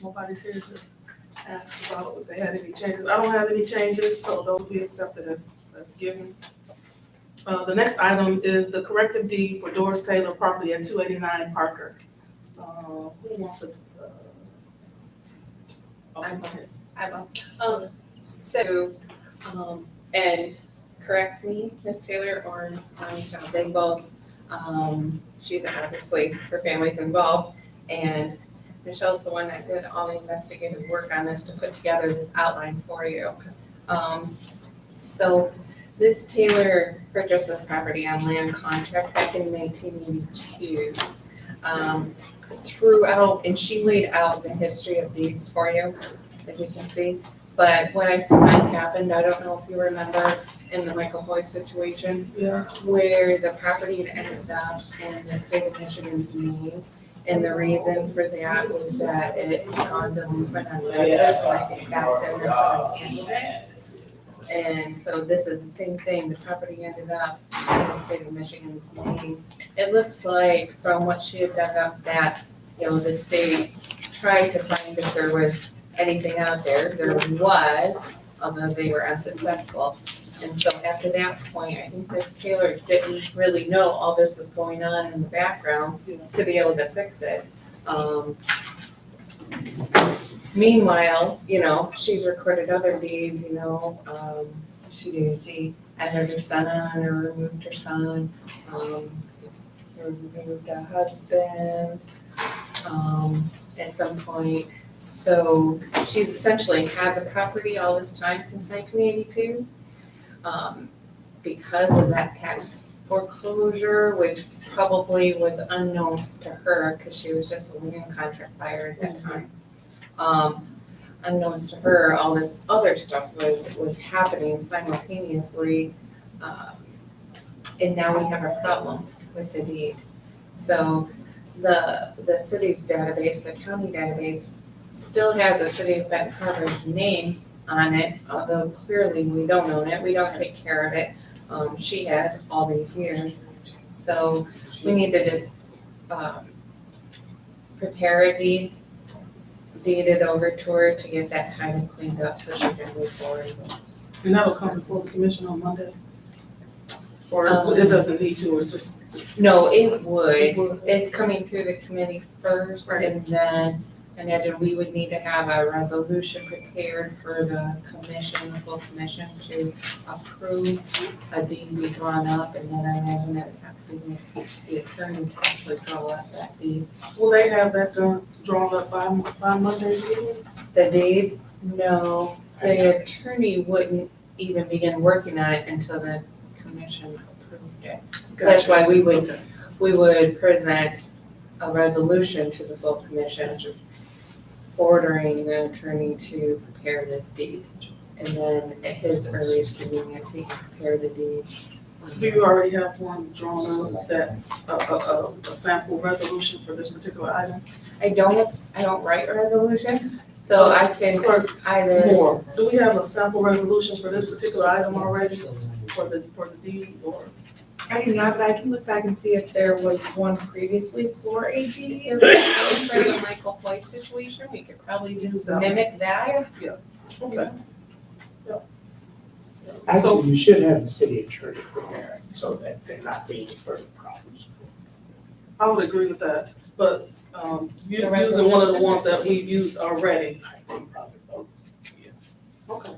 Nobody's here to ask about if they had any changes. I don't have any changes, so those will be accepted as given. The next item is the corrective deed for Doris Taylor property at 289 Parker. Who wants to? Okay, go ahead. I will. So, and correct me, Ms. Taylor or Michelle, they both, she's obviously, her family's involved, and Michelle's the one that did all the investigative work on this to put together this outline for you. So this Taylor purchased this property on land contract back in 1982. Throughout, and she laid out the history of deeds for you, as you can see. But what I surmise happened, I don't know if you remember, in the Michael Hoy situation, Yes. where the property had ended up in the state of Michigan's name. And the reason for that was that it had gone delinquent on taxes, and I think back then that's how I handled it. And so this is the same thing, the property ended up in the state of Michigan's name. It looks like from what she had dug up that, the state tried to find if there was anything out there. There was, although they were unsuccessful. And so after that point, I think Miss Taylor didn't really know all this was going on in the background to be able to fix it. Meanwhile, she's recorded other deeds, she added her son on or removed her son, removed a husband, at some point. So she's essentially had the property all this time since 1982. Because of that tax foreclosure, which probably was unknown to her because she was just a living contract buyer at that time. Unknowns to her, all this other stuff was happening simultaneously, and now we have a problem with the deed. So the city's database, the county database, still has the city of Benton Harbor's name on it, although clearly we don't own it, we don't take care of it. She has all these years, so we need to just prepare a deed it over to her to get that title cleaned up so she can move forward. And that'll come before the commission on Monday? Or it doesn't need to, or just? No, it would. It's coming through the committee first, Right. and then I imagine we would need to have a resolution prepared for the commission, the full commission, to approve a deed be drawn up, and then I imagine that would have to be the attorney to actually draw up that deed. Will they have that drawn up by Monday's meeting? The deed, no, the attorney wouldn't even begin working on it until the commission approved it. So that's why we would present a resolution to the full commission ordering the attorney to prepare this deed. And then at his earliest convenience, he can prepare the deed. Do you already have one drawn up, that, a sample resolution for this particular item? I don't write resolution, so I can either. More, do we have a sample resolution for this particular item already, for the deed, or? I do not, but I can look back and see if there was one previously for a deed. If it's for the Michael Hoy situation, we could probably just mimic that. Okay. Actually, you should have the city attorney prepare it so that they're not being further problems. I would agree with that, but, you're The using one of the resolution? ones that we've used already. I think probably both. Okay.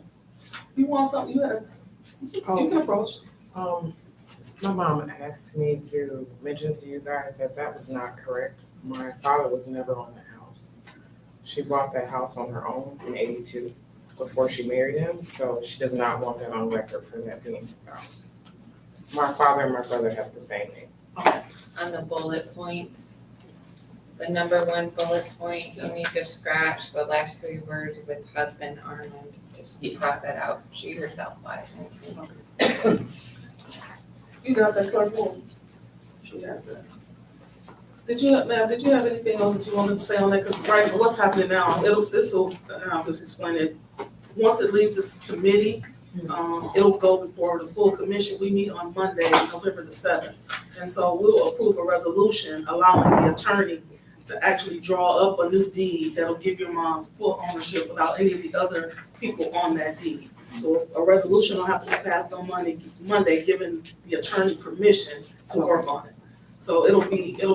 You want something, you can approach. My mom asked me to mention to you guys that was not correct. My father was never on the house. She bought that house on her own in '82 before she married him, so she does not want that on record for that being his house. My father and my brother have the same name. On the bullet points, the number one bullet point, you need to scratch the last three words with husband Armand. Just cross that out. She herself bought it. You got that, clerk woman? She has that. Did you have anything else that you wanted to say on that? Because right, what's happening now, I'll just explain it. Once it leaves this committee, it'll go before the full commission. We meet on Monday, November the 7th. And so we'll approve a resolution allowing the attorney to actually draw up a new deed that'll give your mom full ownership without any of the other people on that deed. So a resolution will have to be passed on Monday, giving the attorney permission to work on it. So it'll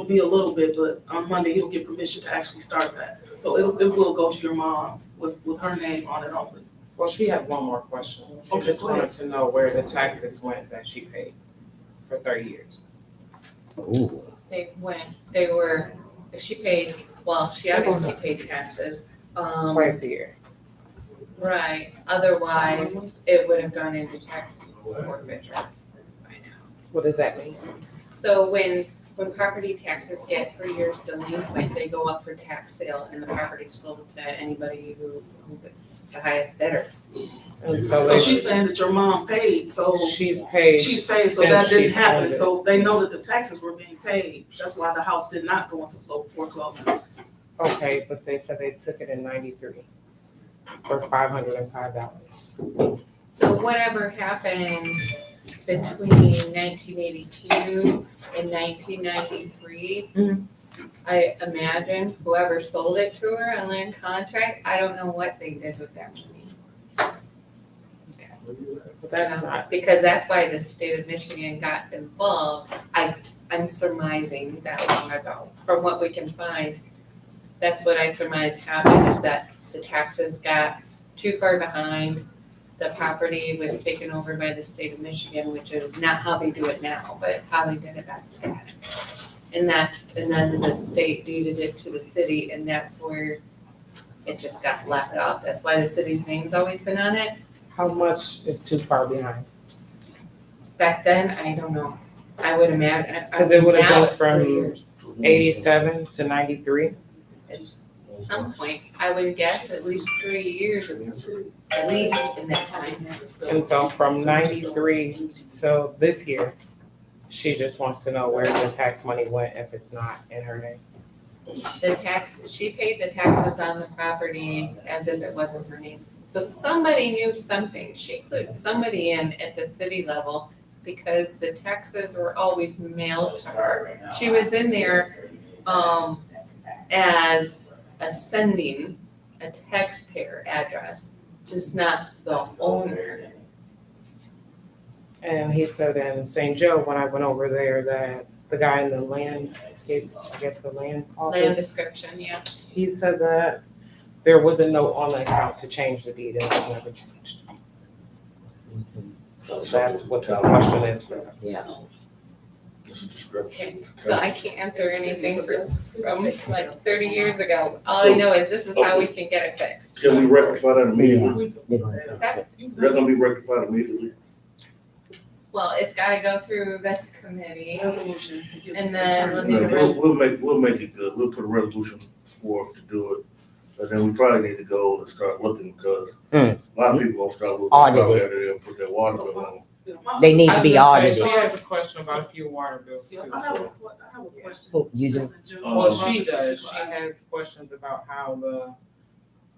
be a little bit, but on Monday, he'll get permission to actually start that. So it will go to your mom with her name on it only. Well, she had one more question. She Okay, just go ahead. wanted to know where the taxes went that she paid for 30 years. Ooh. They were, if she paid, well, she obviously paid taxes. Twice a year. Right, otherwise, it would have gone into tax forfeiture by now. What does that mean? So when property taxes get 3 years delinquent, they go up for tax sale and the property's sold to anybody who the highest bidder. And so So they- she's saying that your mom paid, so she's paid. she's paid, so since that didn't she happen. owned it. So they know that the taxes were being paid. That's why the house did not go into foreclosure. Okay, but they said they took it in 93 for $505. So whatever happened between 1982 and 1993, Mhm. I imagine whoever sold it to her on land contract, I don't know what they did with that money. But that's not, Because that's why the state of Michigan got involved. I'm surmising that long ago, from what we can find. That's what I surmise happened, is that the taxes got too far behind. The property was taken over by the state of Michigan, which is not how they do it now, but it's how they did it back then. And then the state deeded it to the city, and that's where it just got left off. That's why the city's name's always been on it. how much is too far behind? Back then, I don't know. I would imagine, 'Cause it would've now gone it's from- 3 years. 87 to 93? At some point, I would guess at least 3 years, at least in that time. And so from 93 till this year, she just wants to know where the tax money went if it's not in her name. She paid the taxes on the property as if it wasn't her name. So somebody knew something. She clued somebody in at the city level because the taxes were always mailed to her. She was in there, as sending a taxpayer address, just not the owner. And he said in St. Joe, when I went over there, that the guy in the landscape, I guess the land Land office, description, yeah. he said that there was a note on the account to change the deed and it was never changed. So that's what the question is for us. Yeah. It's a description. Okay, so I can't answer anything from like 30 years ago. All I know is this is how we can get it fixed. Can we rectify that immediately? They're gonna fix it. That's gonna be rectified immediately. Well, it's gotta go through this committee. Resolution to give. And then the we'll need attorney- a We'll make it good. We'll put a resolution forth to do it. But then we probably need to go and start looking because a lot of people gonna start looking. Audit probably it. after they put their water bill on. Yeah, my- They need to be I was audited. gonna say, She has a question about a few water bills too. Yeah, I have a question. Oh, you do? Just in general. Well, Oh, she does. She has questions about how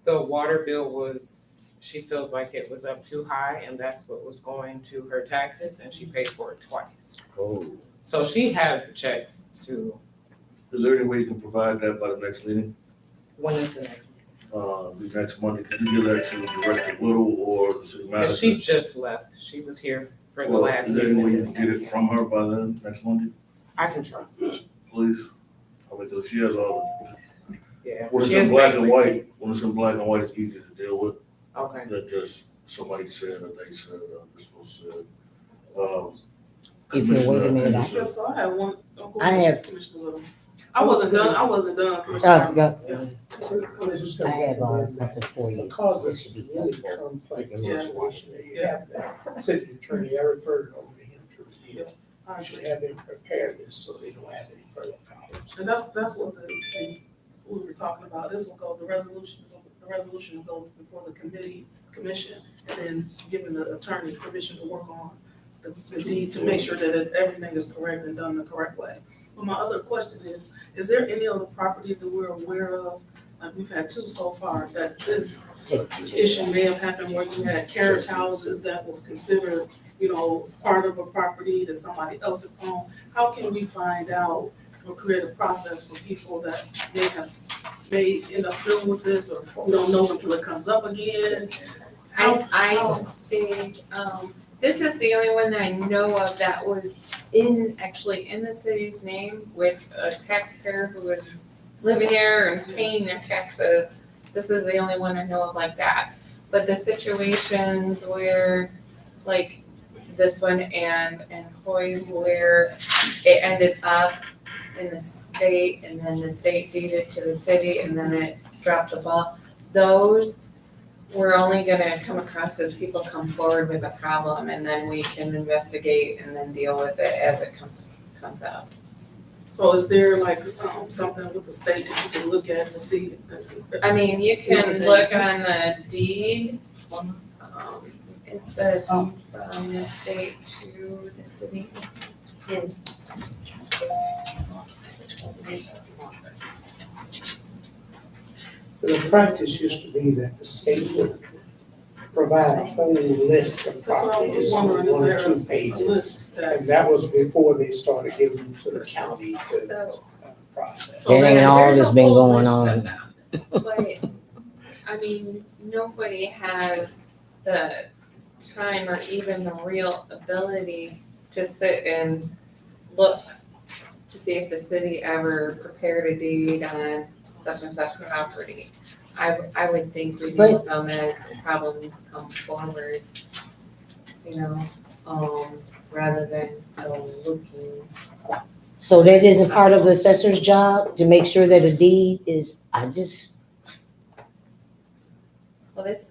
the water bill was, she feels like it was up too high and that's what was going to her taxes and she paid for it twice. Oh. So she has the checks to, Is there any way you can provide that by the next meeting? when is the next? The next Monday? Could you give that to Director Whittle or the city Because she manager? just left. She was here for the Well, last is there any way you meeting. can get it from her by then, next Monday, I can try. please? I mean, cause she has all, Yeah. when it's She has in black and bank white, receipts. when it's in black and white, it's easy to deal with. Okay. That just somebody said, or they said, this was said. If you wait a Commissioner minute, Anderson. Yep, so I have one. I have- Commissioner Little. I wasn't done. Oh, Commissioner. yeah, I I have something for you. Because It it's should be a really simple. complex Yeah. situation, that you have that city attorney, I referred it over to him to review. I should have them prepare this so they don't have any further problems. And that's what we were talking about. This will go, the resolution will go before the commission, and then giving the attorney permission to work on the deed to make sure that everything is correct and done the correct way. But my other question is there any other properties that we're aware of? Like we've had 2 so far, that this issue may have happened where you had carriage houses that was considered, part of a property that somebody else's owned. How can we find out or create a process for people that may end up dealing with this, or we don't know until it comes up again? I think, this is the only one that I know of that was actually in the city's name with a taxpayer who was living there and paying their taxes. This is the only one I know of like that. But the situations where, like this one and Hoy's, where it ended up in the state and then the state deeded to the city and then it dropped the ball, those we're only gonna come across as people come forward with a problem and then we can investigate and then deal with it as it comes out. So is there like, something with the state that you can look at to see? I mean, you can look on the deed, is the deed from the state to the city? The practice used to be that the state would provide a whole list of That's what I was properties on wondering, is 1 or there 2 a pages. list that? And that was before they started giving them to the county to So. process. So That ain't yeah, all there's that's a been whole going list of on. them. But, I mean, nobody has the time or even the real ability to sit and look to see if the city ever prepared a deed on such and such property. I would think we deal with them as problems come forward, you know, rather than go looking. So that isn't part of the assessor's job to make sure that a deed is, Well, this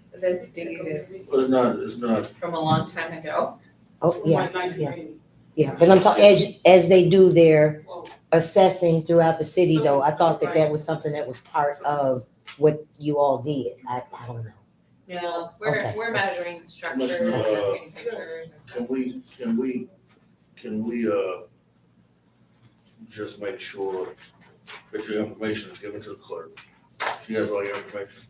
deed is But it's not, from a long time ago. oh, From yeah, like 1980. yeah. But I'm talking, as they do their Well, assessing throughout the city though, I thought that that was something that was part of what you all did. I don't know. No, Okay. we're measuring structures, Commissioner, taking pictures and stuff. can we, just make sure that your information is given to the clerk? She has all your information?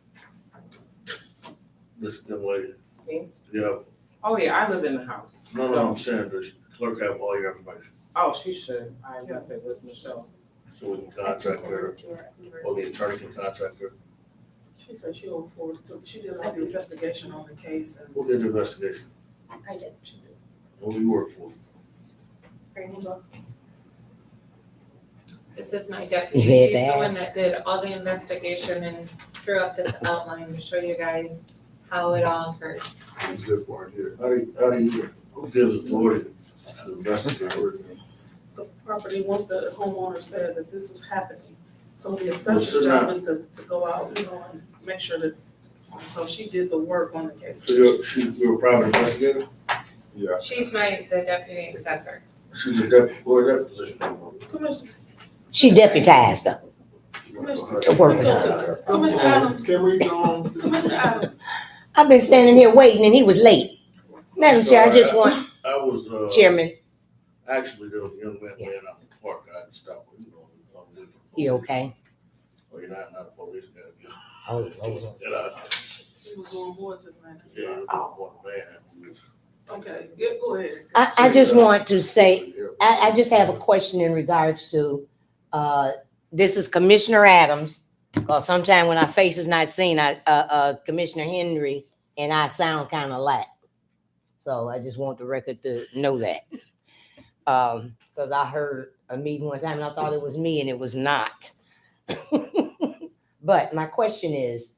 This young lady? Me? Yeah, Oh, yeah, I live in the house. no, I'm saying, does the clerk have all your information? Oh, she should. I left it with Michelle. So we can contact her, or the attorney can contact her. she said she over forward to, she did all the investigation on the case and. Who did the investigation? I did. She did. Who do you work for? This is my deputy, You had she's to the one ask. that did all the investigation and drew up this outline to show you guys how it all occurred. That's a good part here. How do you, who gives authority to investigate? The property, once the homeowner said that this is happening, so the Well, assessor's so job now- is to go out, you know, and make sure that, so she did the work on the case. So you're a private investigator? Yeah. She's the deputy assessor. She's a deputy, what that position? Commissioner, She deputized her Commissioner. to work with her. her. Commissioner Adams, Can we go on? Commissioner Adams. I've been standing here waiting and he was late. Madam Chair, I just want, I was, Chairman, actually, there was a young man laying out in the park, I had to stop him, you know, I'm away from. you police. okay? Oh, you're not a police guy, you Oh, Lord. get out. He was on boards this man. Yeah, I'm one man. who was- Okay, yeah, go ahead. I just want to say, I just have a question in regards to, this is Commissioner Adams, because sometime when our face is not seen, Commissioner Henry and I sound kind of alike. So I just want the record to know that. Because I heard a meeting one time and I thought it was me and it was not. But my question is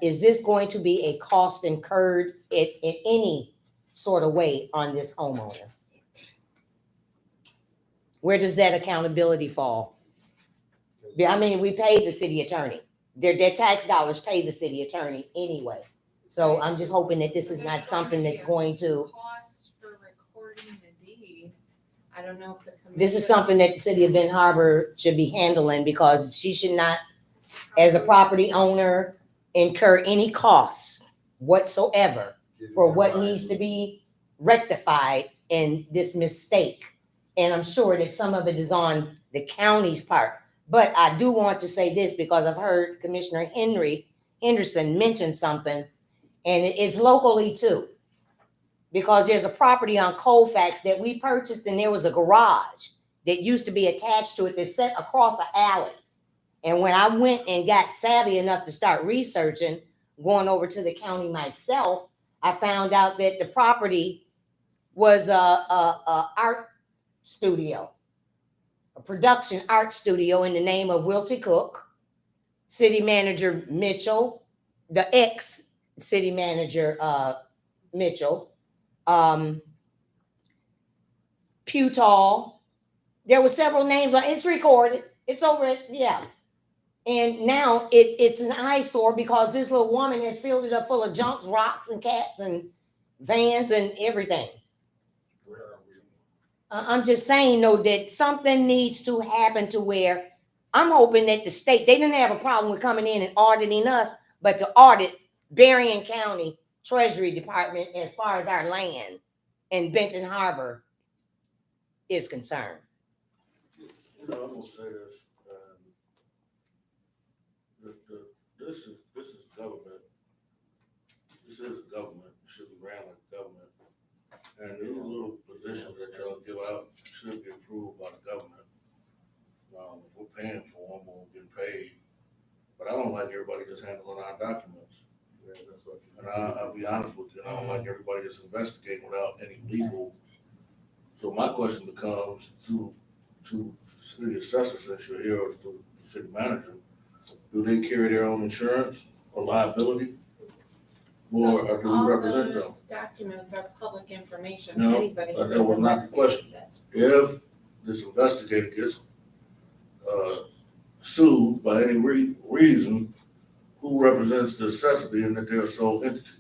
this going to be a cost incurred in any sort of way on this homeowner? Where does that accountability fall? Yeah, I mean, we pay the city attorney. Their tax dollars pay the city attorney anyway. So I'm just hoping that this is not something that's going to, Cost for recording the deed, I don't know if the commission. this is something that the city of Ben Harbor should be handling because she should not, as a property owner, incur any costs whatsoever for what needs to be rectified in this mistake. And I'm sure that some of it is on the county's part. But I do want to say this because I've heard Commissioner Henderson mention something, and it's locally too. Because there's a property on Colfax that we purchased and there was a garage. that used to be attached to it that sat across an alley. And when I went and got savvy enough to start researching, going over to the county myself, I found out that the property was a art studio, a production art studio in the name of Wilsie Cook, city manager Mitchell, the ex-city manager Mitchell, Pewtall. There were several names on it's recorded. It's over it, yeah. And now it's an eyesore because this little woman has filled it up full of junk, rocks, and cats, and vans, and everything. I'm just saying, though, that something needs to happen to where I'm hoping that the state, they didn't have a problem with coming in and auditing us, but to audit Berrien County Treasury Department as far as our land in Benton Harbor is concerned. You know, I'm gonna say this, this is government. This is government, it should be ran like government. And these little positions that y'all give out should be approved by the government. If we're paying for them, we're getting paid. But I don't like everybody just handling our documents. And I'll be honest with you, I don't like everybody just investigating without any legal. So my question becomes to city assessor, since you're here, or to the city manager, do they carry their own insurance or liability? Or do we represent them? All the documents are public information, No, anybody that can was not the question. investigate this. If this investigator gets sued by any reason, who represents the assessor being that they're a sole entity?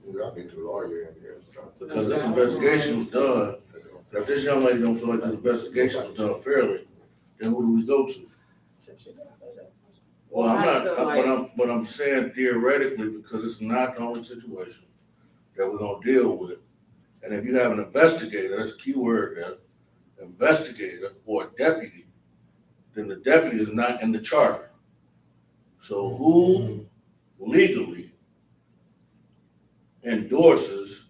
You got me to lawyer in here, so. Because this investigation was done, if this young lady don't feel like this investigation was done fairly, then who do we go to? Well, but I'm saying theoretically, because it's not the only situation that we're gonna deal with. And if you have an investigator, that's a key word there, investigator or a deputy, then the deputy is not in the charter. So who legally endorses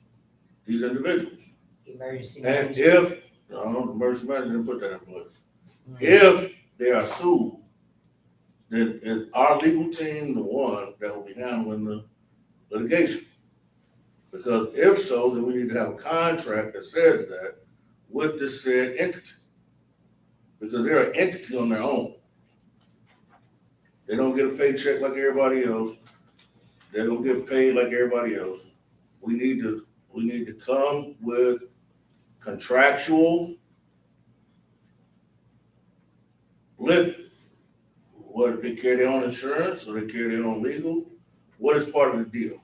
these individuals? Emergency And management. if, no, the emergency manager didn't put that in place. If they are sued, then is our legal team the one that will be handling the litigation? Because if so, then we need to have a contract that says that with the said entity. Because they're an entity on their own. They don't get a paycheck like everybody else. They don't get paid like everybody else. We need to come with contractual limit. What, they carry their own insurance or they carry their own legal? What is part of the deal?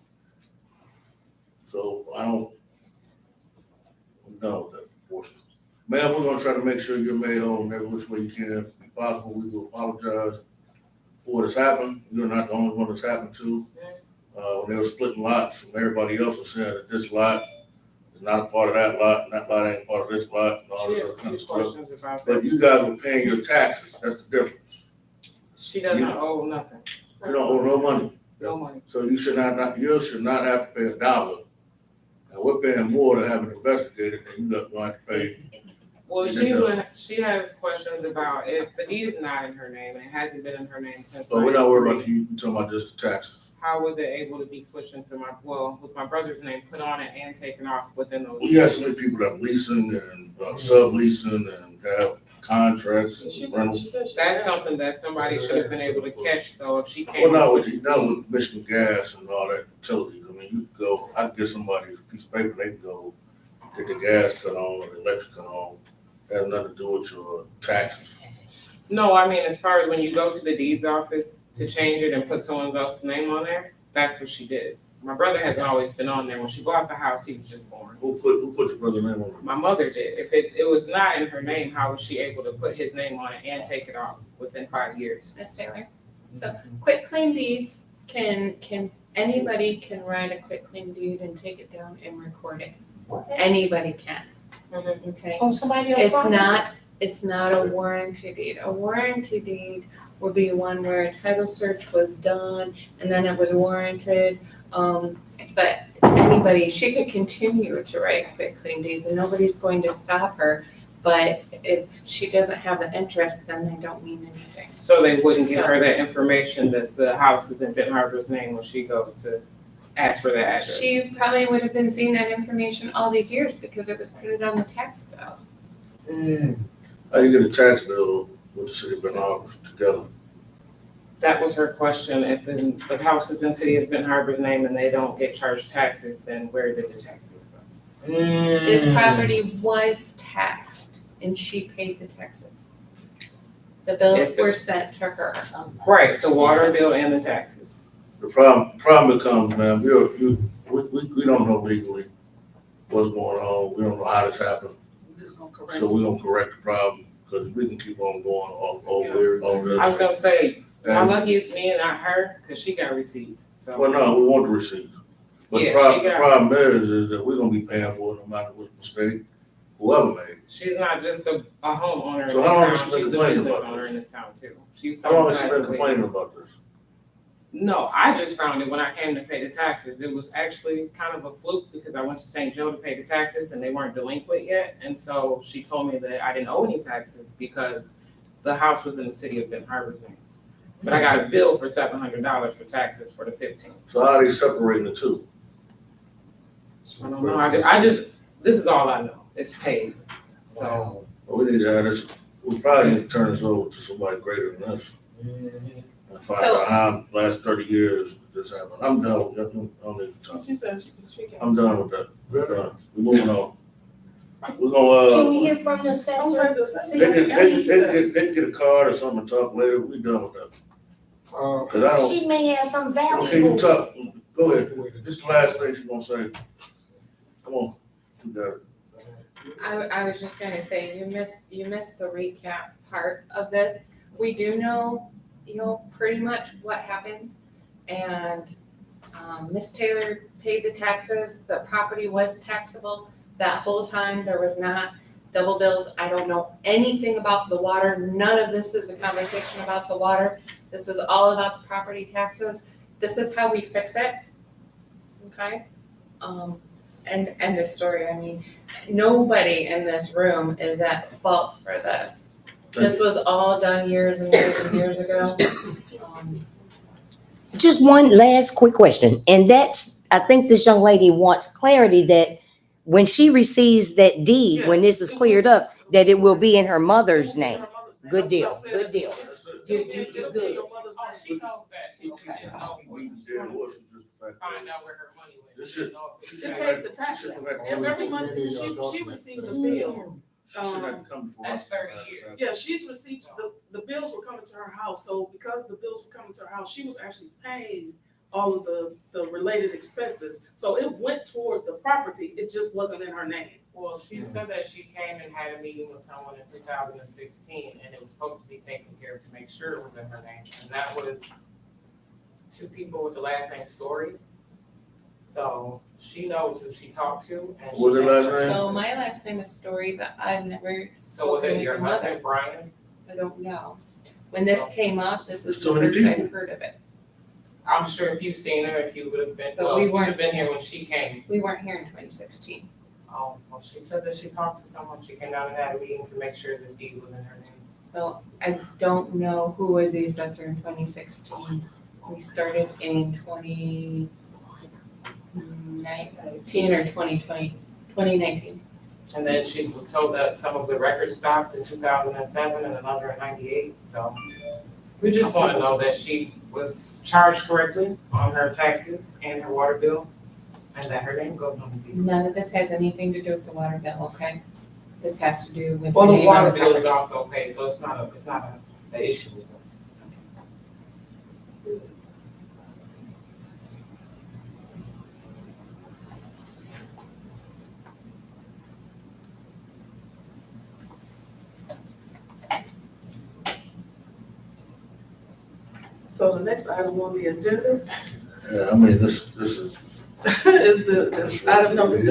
So I don't know that portion. Ma'am, we're gonna try to make sure you're made whole in every which way you can. If possible, we do apologize for what has happened. You're not the only one that's happened to. When they were splitting lots from everybody else was saying that this lot is not a part of that lot, and that lot ain't part of this lot, and all She this has other a kind few of stuff. questions about But that. you guys were paying your taxes. That's the difference. She doesn't you- owe nothing, You don't owe no money. no money. So you should not have to pay $1. And we're paying more to have it investigated than you got going to pay. Well, Yeah. she has questions about if the deed is not in her name and it hasn't been in her name since. But we're not worried about 93. the, we're talking about just the taxes. How was it able to be switched into with my brother's name put on it and taken off within those? We got so many people that are leasing and subleasing and have contracts and rentals. That's something that somebody should have been able to catch though, if she came. Well, and switched not with Michigan Gas and all that utilities. I mean, you could go, I could get somebody a piece of paper, they can go get the gas cut on or the electric cut on. Has nothing to do with your taxes. No, I mean, as far as when you go to the deeds office to change it and put someone else's name on there, that's what she did. My brother hasn't always been on there. When she bought the house, he was just born. Who put your brother's name on it? My mother did. If it was not in her name, how was she able to put his name on it and take it off within 5 years? Ms. Taylor? So quit claim deeds anybody can write a quit claim deed and take it down and record it. Anybody can, okay? On somebody else's property? It's not a warranty deed. A warranty deed would be one where a title search was done and then it was warranted. But anybody anybody, she could continue to write quitclaim deeds and nobody's going to stop her. But if she doesn't have the interest, then they don't mean anything. So they wouldn't give her that information that the house is in Benton Harbor's name when she goes to ask for the address. She probably would have been seeing that information all these years because it was printed on the tax bill. How do you get a tax bill with the city of Benton Harbor together? That was her question. If the house is in city of Benton Harbor's name and they don't get charged taxes, then where did the taxes go? This property was taxed and she paid the taxes. The bills were sent to her. Right, the water bill and the taxes. The problem becomes, man, we don't know legally what's going on. We don't know how this happened. We're just gonna correct So it. we're gonna correct the problem, because we can keep on going all I was this. gonna say, how And, lucky it's me and not her, cause she got receipts, so. well, no, we want the receipts. But the Yeah, problem, she got- problem is that we're gonna be paying for it no matter what mistake whoever made. She's not just a homeowner in So this how long town, has she been she's a complaining business about owner this? in this town too. She's How long has she something been complaining about this? No, I just found it when I came to pay the taxes. It was actually kind of a fluke because I went to St. Joe to pay the taxes and they weren't delinquent yet. And so she told me that I didn't owe any taxes because the house was in the city of Benton Harbor's name. But I got a bill for $700 for taxes for the 15th. So how are they separating the two? I don't know. I just this is all I know. It's paid. So Well, we need to have this, we probably need to turn this over to somebody greater than us. And find So- out how last 30 years this happened. I'm done with that. I don't need to talk. She said she can. I'm done with that. We're done. We're moving on. We're Can we gonna, hear from the I'm assessor? ready to say. they can get a card or something and talk later. We done with that. Cause I don't, She may have some okay, you valuable. talk, go ahead. This is the last thing she's gonna say. Come on, you got it. I was just gonna say, you missed the recap part of this. We do know, pretty much what happened. And, Miss Taylor paid the taxes, the property was taxable that whole time, there was not double bills. I don't know anything about the water, none of this is a conversation about the water. This is all about the property taxes. This is how we fix it, okay? And end of story. I mean, nobody in this room is at fault for this. This was all done years and years and years ago. Just one last quick question, and that's, I think this young lady wants clarity that when she receives that deed, when this is cleared up, that it will be in her mother's name. Good deal, good deal. That's it. It'll be your mother's oh, name. she knows that. She didn't know for We it. can deal with it. It's just the fact Find that out where her money went. This She shit- didn't know if it she was She should taxed. paid the taxes, and every month, she received the bill. she shouldn't have to come before us. That's 30 years. Yeah, she's received, the bills were coming to her house, so because the bills were coming to her house, she was actually paying all of the related expenses. So it went towards the property, it just wasn't in her name. Well, she said that she came and had a meeting with someone in 2016, and it was supposed to be taken care of to make sure it was in her name. And that was two people with the last name Story. So she knows who she talked to. And What's her last name? So my last name is Story, but I've never So was spoken it with your your mother. husband, Brian? I don't know. When this came up, this is There's so the many first I've people. heard of it. I'm sure if you've seen her, if you would have been, But well, we you would weren't- have been here when she came. We weren't here in 2016. Well, she said that she talked to someone. She came down and had a meeting to make sure this deed was in her name. So I don't know who was the assessor in 2016. We started in 2019 or 2019. And then she was told that some of the records stopped in 2007 and another in 98. So we just want to know that she was charged correctly on her taxes and her water bill, and that her name goes on the deed. None of this has anything to do with the water bill, okay? This has to do with the Well, the name on water the bill is property. also paid, so it's not an issue with us. So the next item on the agenda Yeah, I mean, this is, is item number 3.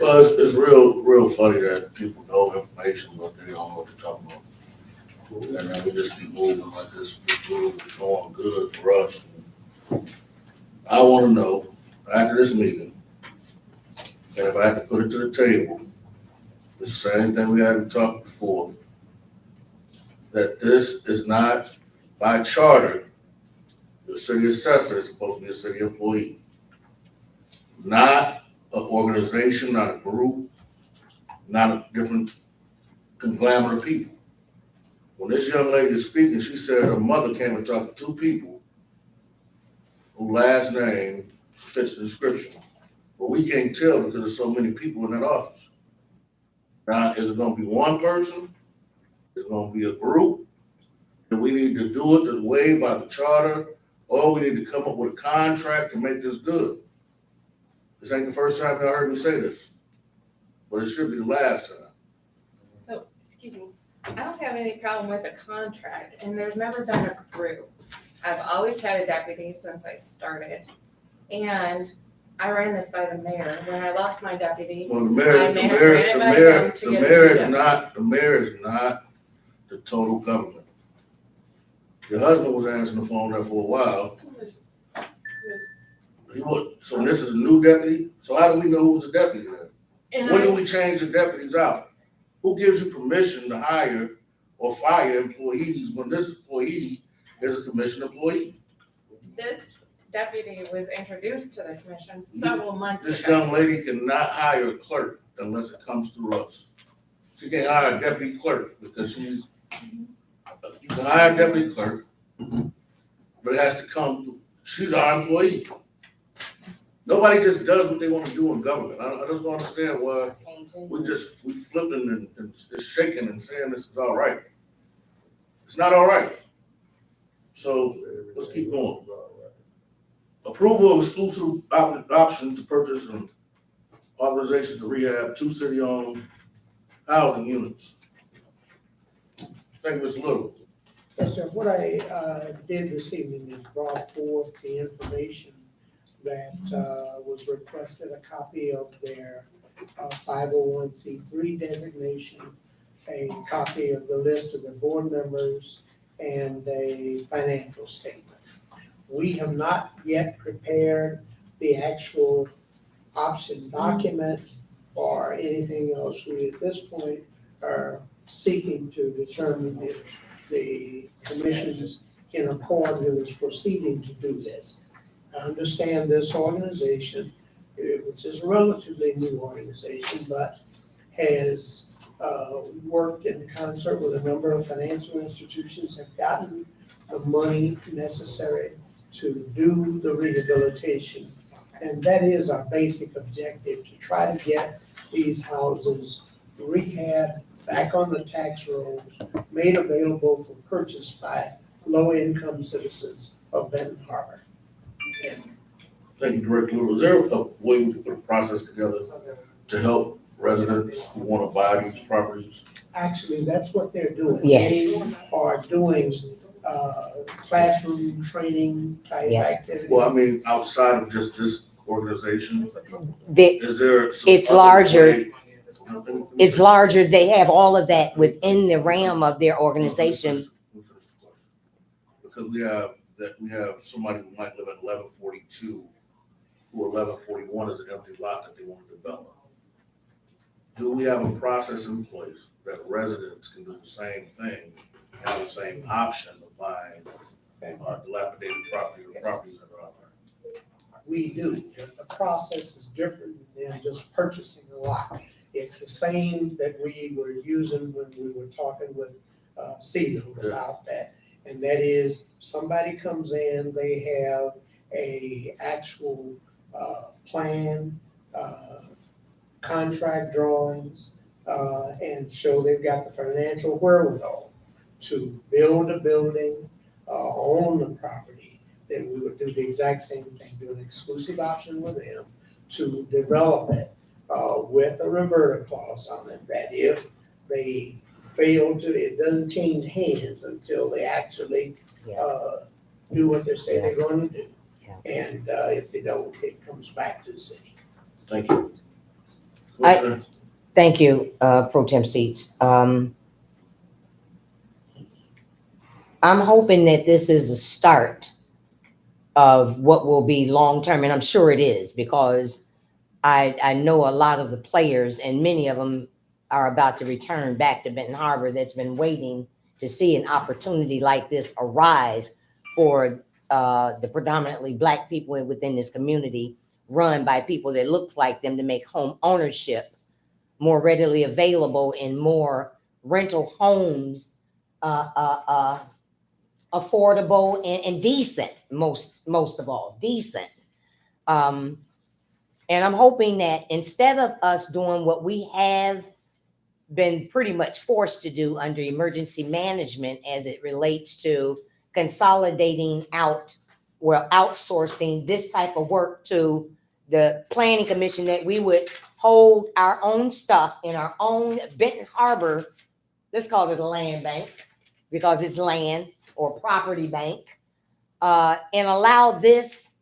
well, it's real funny that people know information, but they don't know what they're talking about. And then we just keep moving like this move is going good for us. I wanna know, after this meeting, And if I had to put it to the table, the same thing we had talked before, that this is not by charter, the city assessor is supposed to be a city employee. Not an organization, not a group, not a different conglomerate of people. When this young lady is speaking, she said her mother came and talked to two people whose last name fits the description. But we can't tell because there's so many people in that office. Now, is it gonna be one person? Is it gonna be a group? Do we need to do it the way by the charter? Or we need to come up with a contract to make this good? This ain't the first time y'all heard me say this, but it should be the last time. So, excuse me, I don't have any problem with a contract, and there's never been a group. I've always had a deputy since I started, and I ran this by the mayor. When I lost my deputy, Well, the ran it by them to get the mayor is not the total government. Your husband was answering the phone there for a while. He was, so this is a new deputy? So how do we know who's the deputy then? and When do I, we change the deputies out? Who gives you permission to hire or fire employees when this employee is a commissioned employee? this deputy was introduced to the commission several months This ago. young lady cannot hire a clerk unless it comes through us. She can't hire a deputy clerk because you can hire a deputy clerk, but it has to come through, she's our employee. Nobody just does what they want to do in government. I just don't understand why we flipping and shaking and saying this is all right. It's not all right. So let's keep going. Approval of exclusive option to purchase and authorization to rehab 2 city-owned housing units. Thank you, Mr. Little. Yes, sir. What I did this evening is brought forth the information that was requested, a copy of their 501c3 designation, a copy of the list of the board members, and a financial statement. We have not yet prepared the actual option document or anything else. We, at this point, are seeking to determine if the commission is in accord with its proceeding to do this. I understand this organization, which is a relatively new organization, but has worked in concert with a number of financial institutions, have gotten the money necessary to do the rehabilitation. And that is our basic objective, to try to get these houses rehabbed, back on the tax rolls, made available for purchase by low-income citizens of Benton Harbor. And Thank you, Director Little. Is there a way we can put a process together to help residents who want to buy these properties? actually, that's what they're doing. Yes. They are doing classroom training type Yeah. activities. Well, I mean, outside of just this organization, They, is there some It's other larger. way? it's larger, they have all of that within the realm of their organization. Let me finish the question. Because we have somebody who might live at 1142, who 1141 is an empty lot that they want to develop. Do we have a process in place that residents can do the same thing, have the same option of buying dilapidated property or properties that are out there? We do, but the process is different than just purchasing a lot. It's the same that we were using when we were talking with Cedar about that. And that is, somebody comes in, they have a actual plan, contract drawings, and show they've got the financial wherewithal to build a building, own the property. Then we would do the exact same thing, do an exclusive option with them to develop it with a reverter clause on it, that if they fail to, it doesn't change hands until they actually do what they say they're going to do. Yeah. And if they don't, it comes back to the city. Thank you. I- Commissioner? Thank you, Pro Tem Seats. I'm hoping that this is a start of what will be long-term, and I'm sure it is, because I know a lot of the players, and many of them are about to return back to Benton Harbor, that's been waiting to see an opportunity like this arise for the predominantly Black people within this community, run by people that looks like them, to make home ownership more readily available in more rental homes, affordable and decent, most of all, decent. And I'm hoping that instead of us doing what we have been pretty much forced to do under emergency management as it relates to consolidating out, well, outsourcing this type of work to the planning commission, that we would hold our own stuff in our own Benton Harbor, let's call it a land bank, because it's land, or property bank, and allow this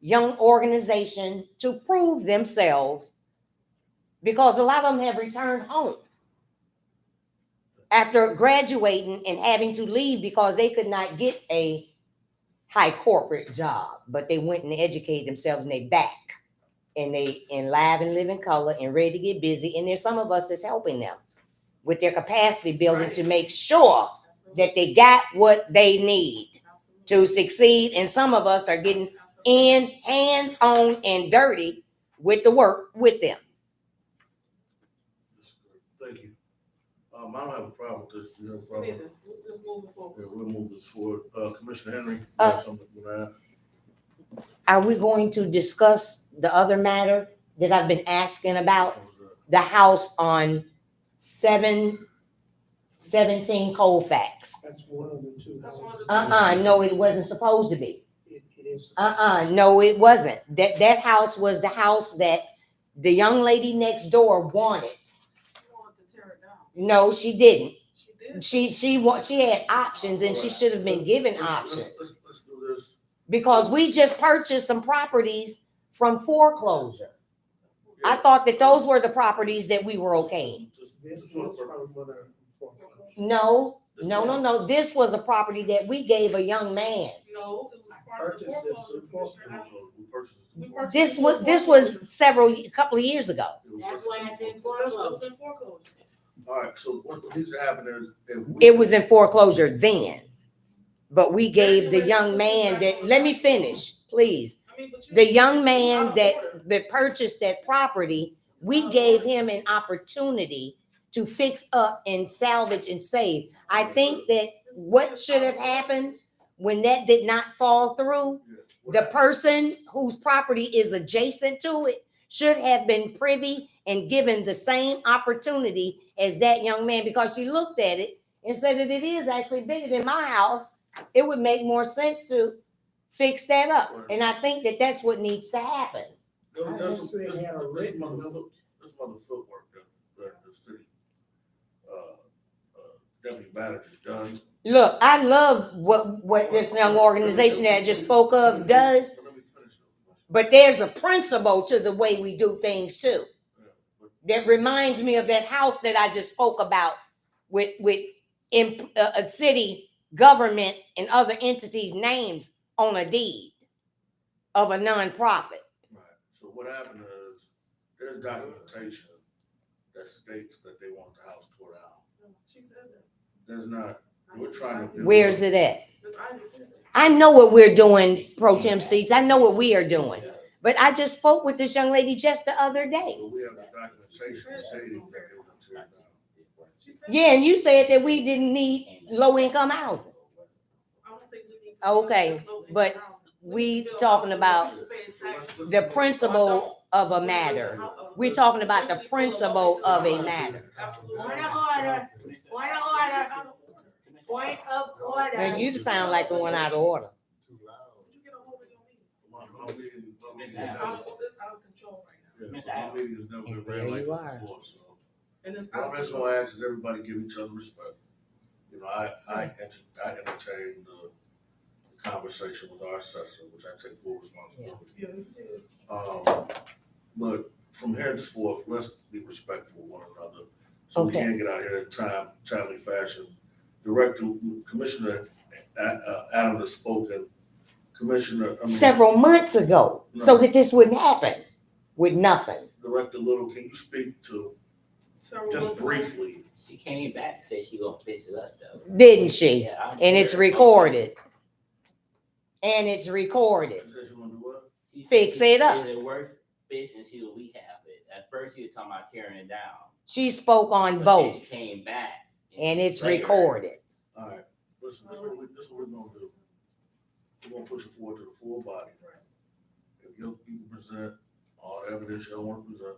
young organization to prove themselves, because a lot of them have returned home after graduating and having to leave because they could not get a high corporate job, but they went and educated themselves and they back, and they in live and live in color and ready to get busy. And there's some of us that's helping them with their capacity building to make sure that they got what they need to succeed. And some of us are getting in, hands on, and dirty with the work with them. That's good. Thank you. I don't have a problem with this. You have a problem? Neither. Let's move it forward. Yeah, we'll move this forward. Commissioner Henry, you Uh, have something to add? Are we going to discuss the other matter that I've been asking about? The house on 717 Colfax. That's one of the two That's one of houses. the No, it wasn't supposed to be. It is. No, it wasn't. That house was the house that the young lady next door wanted. She wanted to tear it down. No, she didn't. She did. She had options, and she should have been given options, Let's do this. because we just purchased some properties from foreclosure. I thought that those were the properties that we were okaying. This was from one of the foreclosures. No. This was a property that we gave a young man. No, it was part of the Purchased this foreclosure, with Commissioner Atkins. We purchased We it. purchased This was a couple of years ago. That's why I said That's what was in foreclosure. All right, so what needs to happen is, if we. It was in foreclosure then, but we gave the young man that, let me finish, please. I mean, but you. The young man Out of order. that purchased that property, we gave him an opportunity to fix up and salvage and save. I think that what should have happened when that did not fall through, the person whose property is adjacent to it should have been privy and given the same opportunity as that young man, because she looked at it and said that it is actually bigger than my house. It would make more sense to fix that up. And I think that that's what needs to happen. There's some actually had a written note. footwork that the city, deputy manager done. Look, I love what this young organization that I just spoke of does, Let me finish it. but there's a principle to the way we do things too. Yeah, but That reminds me of that house that I just spoke about with a city government and other entities' names on a deed of a nonprofit. Right, so what happened is, there's documentation that states that they want the house tore down. She said that. There's not, we're trying to. Where's it at? Ms. Ivy said that. I know what we're doing, pro tem seats. I know what we are doing. But I just spoke with this young lady just the other day. So we have the documentation stating that they want to tear it down. She said. Yeah, and you said that we didn't need low income housing. I don't think we need to. Okay, just low-income but housing. we need to build talking houses about where people paying taxes. The principle of a matter. We're talking about the principle of a matter. Absolutely. Point of order. Point of order. Point of order. And you sound like the one out of order. My meeting It's is out of control right now. yeah, my meeting has never been And ran there like you this are. before, so. And it's What out I'm of just control. gonna ask is everybody give each other respect. You know, I entertain the conversation with our assessor, which I take full responsibility. Yeah, you did. But from henceforth, let's be respectful of one another, so we Okay. can get out here in timely fashion. Director, Commissioner Adams has spoken. Commissioner, Several months ago, so that this wouldn't happen with nothing. Director Little, can you speak to, Sarah just Wilson. briefly, She came back and said she gonna fix it up though. Didn't she? Yeah, I- And it's recorded. And it's recorded. she said she wanna do what? She said Fix she it up. did it worth fixing, she would rehab it. At first, she was talking about tearing it down. She spoke on But then both, She came back. and it's later- recorded. Alright, listen, this is what we're gonna do. We're gonna push it forward to the full body. If you can present all the evidence you wanna present.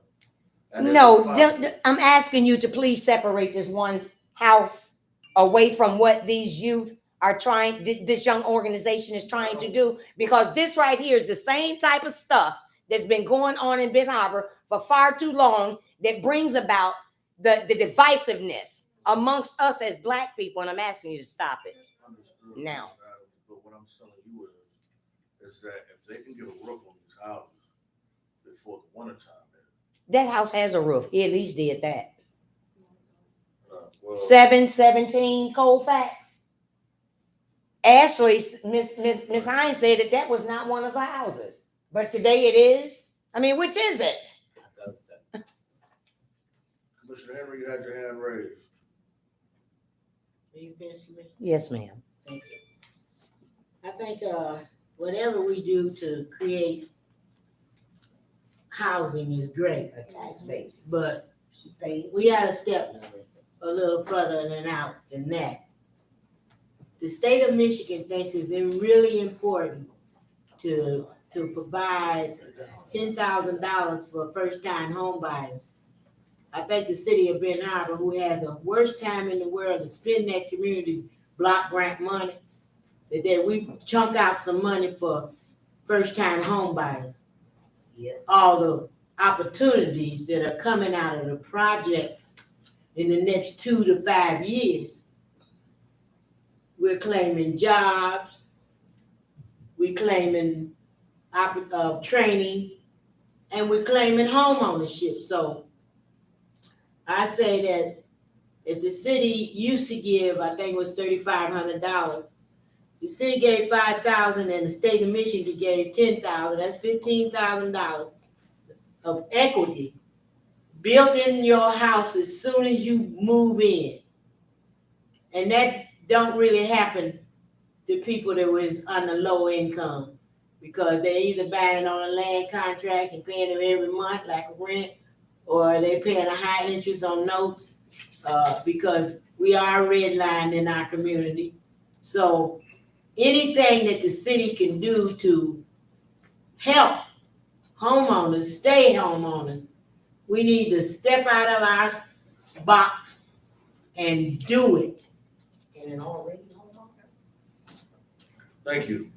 and if No, it's possible- I'm asking you to please separate this one house away from what these youth are trying, this young organization is trying to do, because this right here is the same type of stuff that's been going on in Ben Harbor for far too long that brings about the divisiveness amongst us as Black people, and I'm asking you to stop it. Understood, Now. Mr. Adams, but what I'm telling you is that if they can get a roof on these houses before the winter time, That house has a roof. He at least did that. well, 717 Colfax. Ashley, Miss Hines said that was not one of her houses, but today it is. I mean, which is it? I thought so. Commissioner Henry, you had your hand raised. Are you finished, Commissioner? Yes, ma'am. Thank you. I think, whatever we do to create housing is great, A tax base. but She paid. we gotta step a little further than that. The state of Michigan thinks it's really important to provide $10,000 for first-time home buyers. I think the city of Ben Harbor, who has the worst time in the world to spend that community block grant money, that we chunk out some money for first-time home buyers. Yes. All the opportunities that are coming out of the projects in the next 2 to 5 years. We're claiming jobs, we're claiming training, and we're claiming home ownership. So I say that if the city used to give, I think it was $3,500, the city gave $5,000 and the state of Michigan gave $10,000, that's $15,000 of equity built in your house as soon as you move in. And that don't really happen to people that was on the low income, because they either buying it on a land contract and paying them every month like rent, or they paying a high interest on notes, because we are redlined in our community. So anything that the city can do to help homeowners stay homeowners, we need to step out of our box and do it. And an already Thank you.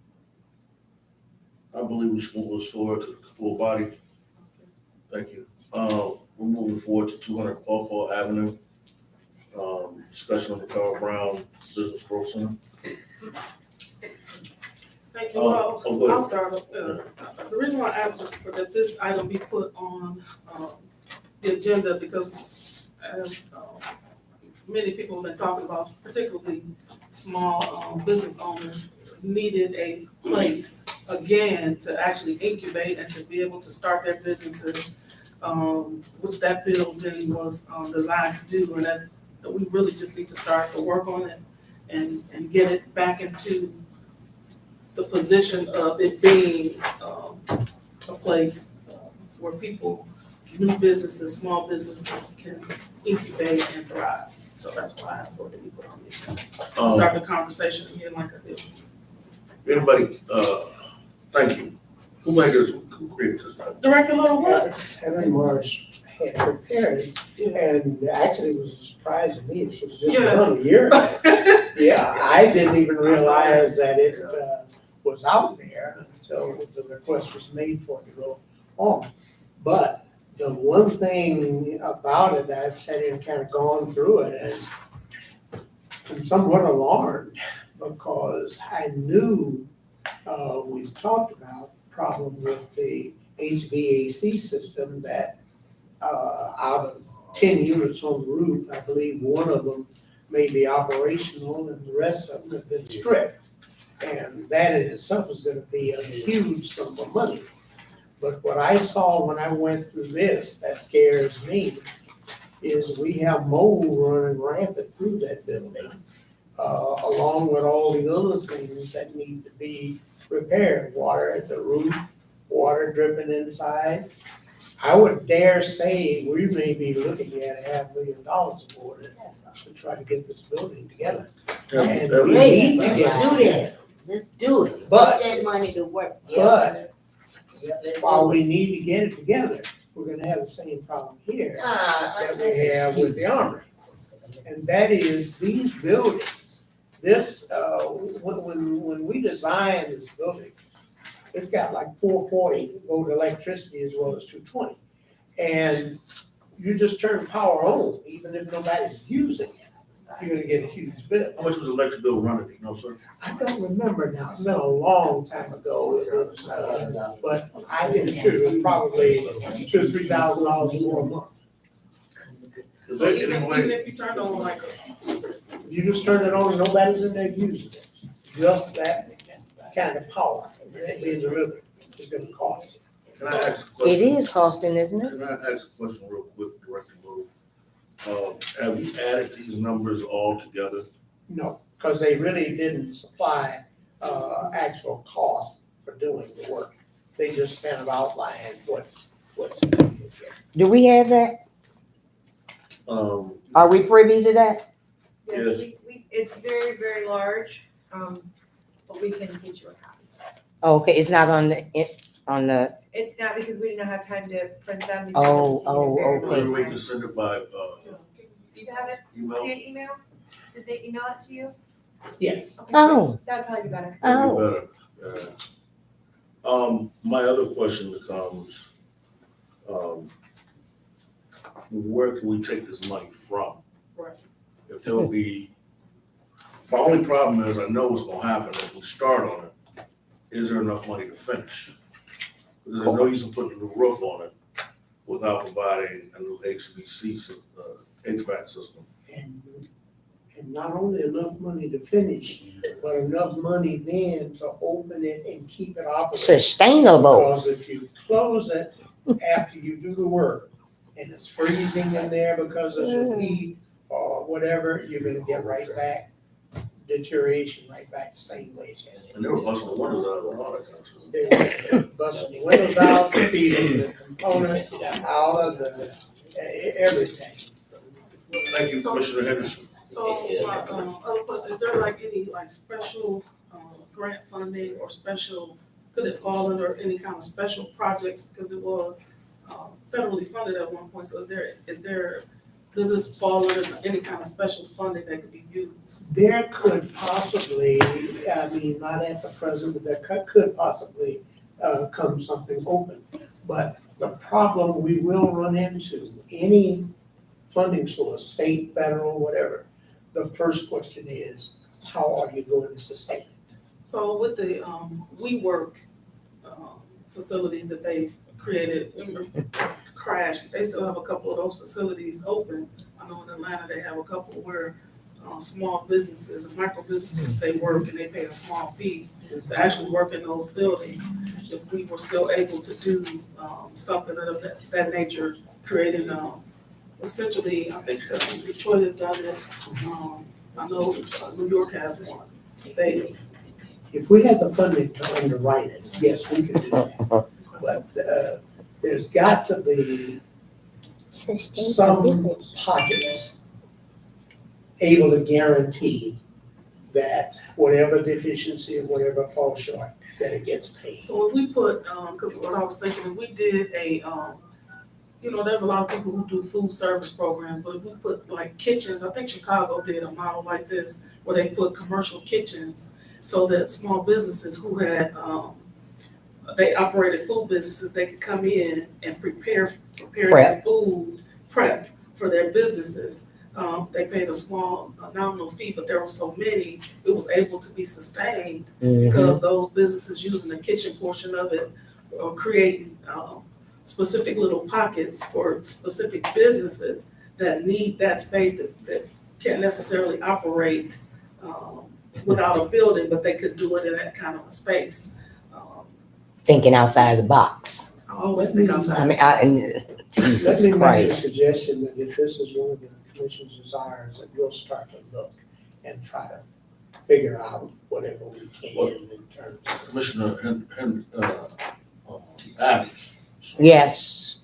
I believe we should move this forward to the full body. Thank you. We're moving forward to 200 Paw Avenue. Discussion on the Carl Brown Business Growth Center. Thank you all. go ahead. I'll start. The reason why I asked for that this item be put on the agenda, because as many people have been talking about, particularly small business owners, needed a place again to actually incubate and to be able to start their businesses, which that building was designed to do. And that's, we really just need to start to work on it and get it back into the position of it being a place where people, new businesses, small businesses can incubate and thrive. So that's why I asked for it to be put on the agenda. Start the conversation again like I did. Anybody, thank you. Who made this, who created this? Director Little, what? Helen Marsh had prepared it, and actually it was a surprise to me, it was just Yes. about a year ago. Yeah, I didn't even realize that it was out there until the request was made for it to go on. But the one thing about it, I've sat here and kind of gone through it, and I'm somewhat alarmed, because I knew we've talked about the problem with the HVAC system, that out of 10 units on the roof, I believe one of them may be operational and the rest of them have been stripped. And that in itself is gonna be a huge sum of money. But what I saw when I went through this, that scares me, is we have mold running rampant through that building, along with all the other things that need to be repaired, water at the roof, water dripping inside. I would dare say we may be looking at $500,000 more to try to get this building together. And we Great, need to let's get do that. Let's do it. But- Put that money to work. But Let's while do it. we need to get it together, we're gonna have the same problem here that we That's have with the excuse. Armory. And that is these buildings, this, when we designed this building, it's got like 440 volt electricity as well as 220. And you just turn power on, even if nobody's using it, you're gonna get a huge bill. How much was the electric bill running, you know, sir? I don't remember now, it's been a long time ago, it was, but I can assure you it's probably $2,000 or $3,000 more a month. Is So there even, any even way, if you turned on like You just turn it on and nobody's in there using it, just that kind of power that being delivered is gonna cost. can I ask a It question? is costing, isn't it? Can I ask a question real quick, Director Little? Have you added these numbers all together? No, because they really didn't supply, actual cost for doing the work. They just kind of outlined what's. Do we have that? Are we privy to that? Yes. Yes, it's very, very large, but we can get you a copy. Okay, it's not on the, It's not because we didn't have time to print them. because Oh, it's oh, very Is okay. there a way large. to send it by, You have it email? via email? Did they email it to you? Yes, Okay, Oh. that'd probably be better. That'd be Oh, better, yeah. My other question becomes, where can we take this money from? Right. If there'll be, my only problem is I know what's gonna happen if we start on it, is there enough money to finish? There's no use in putting a new roof on it without providing a new HVAC system. and not only enough money to finish, but enough money then to open it and keep it operating. sustainable. Because if you close it after you do the work and it's freezing in there because of the heat or whatever, you're gonna get right back deterioration right back the same way again. And they were busting the windows out of all that kind of stuff. They were busting the windows out, stealing the components out of the, everything. Thank you, Commissioner Henderson. So, my, other question, is there like any like special, grant funding or special, could it fall under any kind of special projects? Because it was, federally funded at one point, so is there, does this fall under any kind of special funding that could be used? There could possibly, I mean, not at the present, but there could possibly, come something open. But the problem we will run into, any funding source, state, federal, whatever, the first question is, how are you going to sustain it? So with the, WeWork, facilities that they've created, crashed, but they still have a couple of those facilities open. I know in Atlanta, they have a couple where, small businesses and micro businesses, they work and they pay a small fee to actually work in those buildings. If we were still able to do, something of that nature, creating, essentially, I think Detroit has done it. I know New York has one. They, If we had the funding to underwrite it, yes, we could do that. But, there's got to be some pockets able to guarantee that whatever deficiency or whatever falls short, that it gets paid. so if we put, cause what I was thinking, if we did a, there's a lot of people who do food service programs, but if we put like kitchens, I think Chicago did a model like this, where they put commercial kitchens, so that small businesses who had, they operated food businesses, they could come in and prepare their food prep for their businesses. They paid a small nominal fee, but there were so many, it was able to be sustained because those businesses using the kitchen portion of it or creating, specific little pockets for specific businesses that need that space that can't necessarily operate, without a building, but they could do it in that kind of a space. Thinking outside the box. I always think outside. I mean, Let Jesus me make a Christ. suggestion that if this is one of the commission's desires, that we'll start to look and try to figure out whatever we can in terms of. Commissioner Adams. Yes.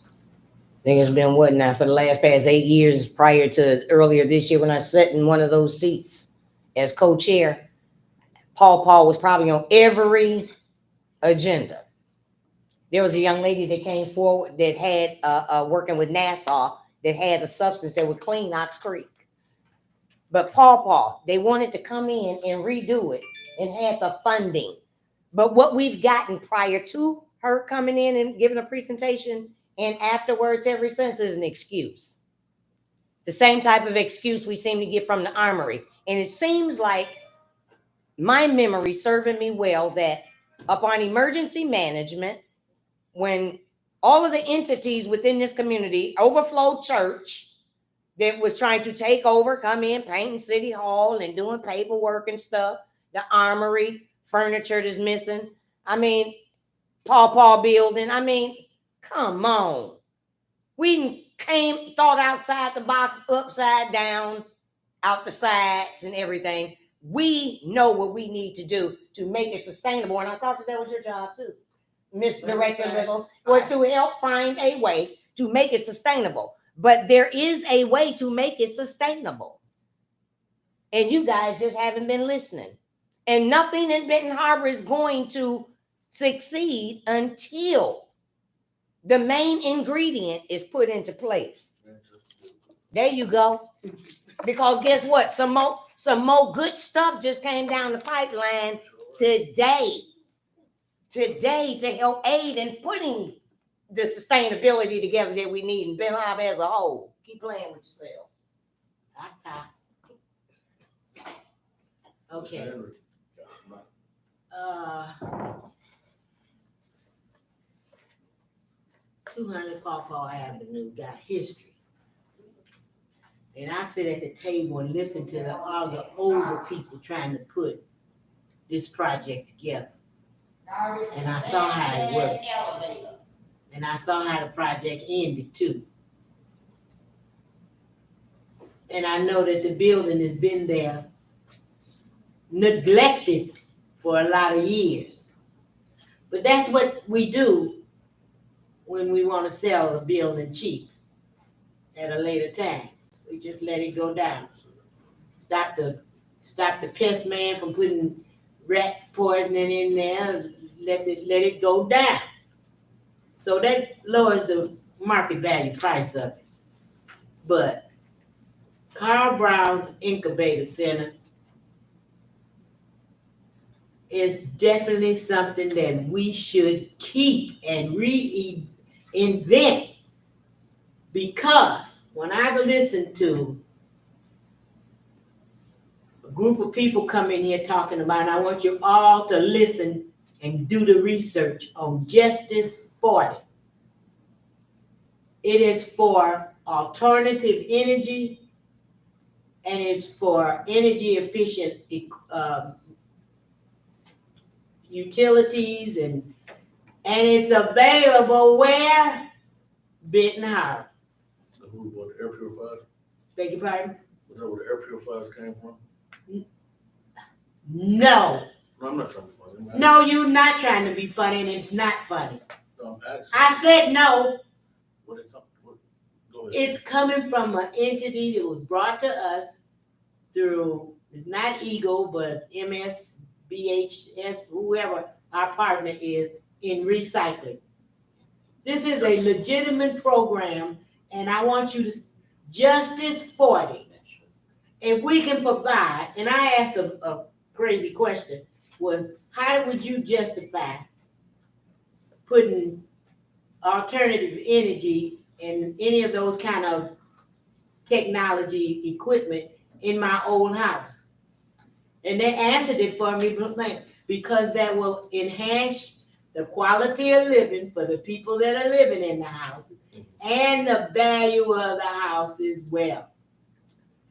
I think it's been what now for the last past 8 years prior to earlier this year when I sat in one of those seats as co-chair. Paul was probably on every agenda. There was a young lady that came forward that had working with Nassau that had a substance that would clean Ox Creek. But Paul, they wanted to come in and redo it and had the funding. But what we've gotten prior to her coming in and giving a presentation and afterwards ever since is an excuse. The same type of excuse we seem to get from the Armory. And it seems like my memory serving me well that upon emergency management, when all of the entities within this community, Overflow Church, that was trying to take over, come in, painting City Hall and doing paperwork and stuff, the Armory, furniture that's missing. I mean, Paul building. I mean, come on. We thought outside the box, upside down, out the sides and everything. We know what we need to do to make it sustainable. And I thought that was your job too, Ms. Director Little, was to help find a way to make it sustainable. But there is a way to make it sustainable. And you guys just haven't been listening. And nothing in Benton Harbor is going to succeed until the main ingredient is put into place. There you go. Because guess what? Some more good stuff just came down the pipeline today to help aid in putting the sustainability together that we need in Benton Harbor as a whole. Keep playing with yourselves. Okay. 200 Paw Avenue got history. And I sit at the table and listen to all the older people trying to put this project together. And I saw how it worked. And I saw how the project ended too. And I know that the building has been there neglected for a lot of years. But that's what we do when we want to sell a building cheap at a later time. We just let it go down. Stop the pest man from putting rat poisoning in there. Let it go down. So that lowers the market value price of it. But Carl Brown's Incubator Center is definitely something that we should keep and reinvent, because when I've listened to a group of people come in here talking about, and I want you all to listen and do the research on Justice 40. It is for alternative energy, and it's for energy efficient utilities, and it's available where? Benton Harbor. Who, what, the air purifiers? Beg your pardon? Was that where the air purifiers came from? No. No, I'm not trying to be funny. No, you're not trying to be funny, and it's not funny. No, I'm asking. I said no. Where they come, go ahead. It's coming from an entity that was brought to us through, it's not Eagle, but MS, BHS, whoever our partner is in recycling. This is a legitimate program, and I want you to, Justice 40, if we can provide, and I asked a crazy question, was how would you justify putting alternative energy and any of those kind of technology equipment in my old house? And they answered it for me, because that will enhance the quality of living for the people that are living in the house and the value of the house as well.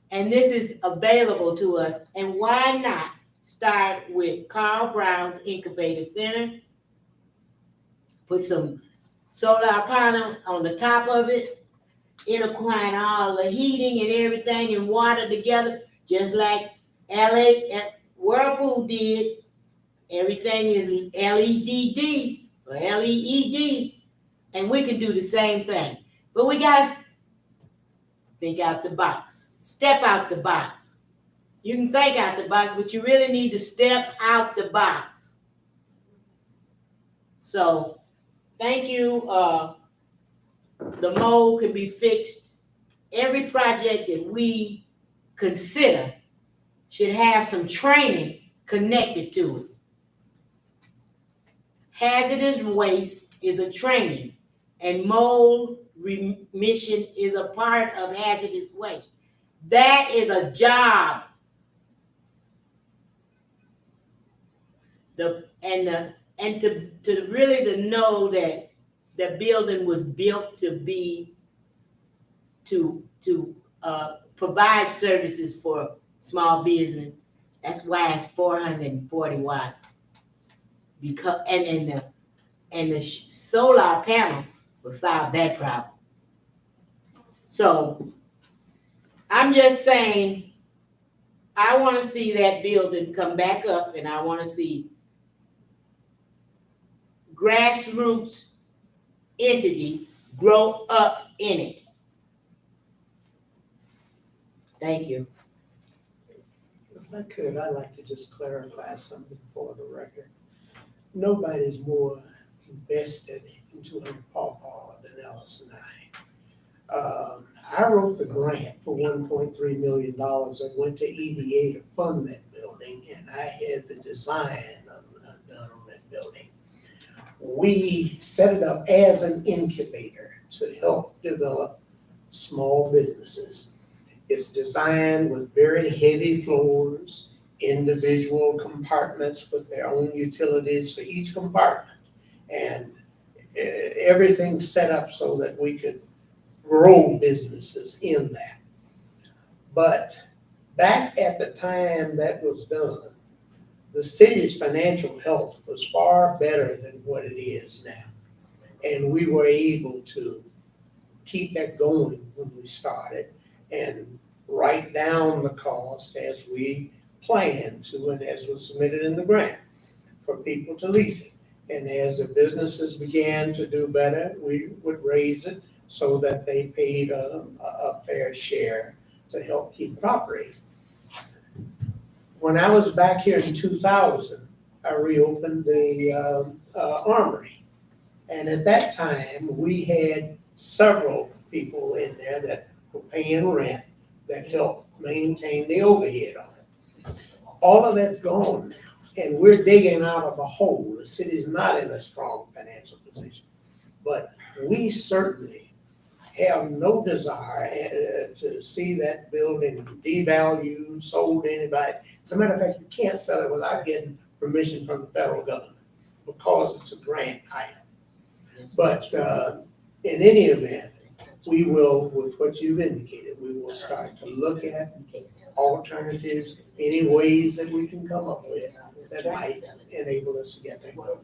And this is available to us. And why not start with Carl Brown's Incubator Center? Put some solar panel on the top of it, intertwine all the heating and everything and water together, just like Whirlpool did. Everything is LED or LED, and we can do the same thing. But we gotta think out the box, step out the box. You can think out the box, but you really need to step out the box. So, thank you. The mold can be fixed. Every project that we consider should have some training connected to it. Hazardous waste is a training, and mold remission is a part of hazardous waste. That is a job. And to really to know that the building was built to be to provide services for small business. That's why it's 440 watts. Because and the solar panel will solve that problem. So I'm just saying, I want to see that building come back up, and I want to see grassroots entity grow up in it. Thank you. If I could, I'd like to just clarify something for the record. Nobody's more invested in 200 Paw Paw than Alice and I. I wrote the grant for $1.3 million that went to EDA to fund that building, and I had the design done on that building. We set it up as an incubator to help develop small businesses. It's designed with very heavy floors, individual compartments with their own utilities for each compartment, and everything's set up so that we could grow businesses in that. But back at the time that was done, the city's financial health was far better than what it is now. And we were able to keep that going when we started and write down the cost as we planned to and as was submitted in the grant for people to lease it. And as the businesses began to do better, we would raise it so that they paid a fair share to help keep it operating. When I was back here in 2000, I reopened the armory. And at that time, we had several people in there that were paying rent that helped maintain the overhead on it. All of that's gone now, and we're digging out of a hole. The city's not in a strong financial position, but we certainly have no desire to see that building devalued, sold to anybody. As a matter of fact, you can't sell it without getting permission from the federal government because it's a grant item. But in any event, we will, with what you've indicated, we will start to look at alternatives, any ways that we can come up with that might enable us to get that going.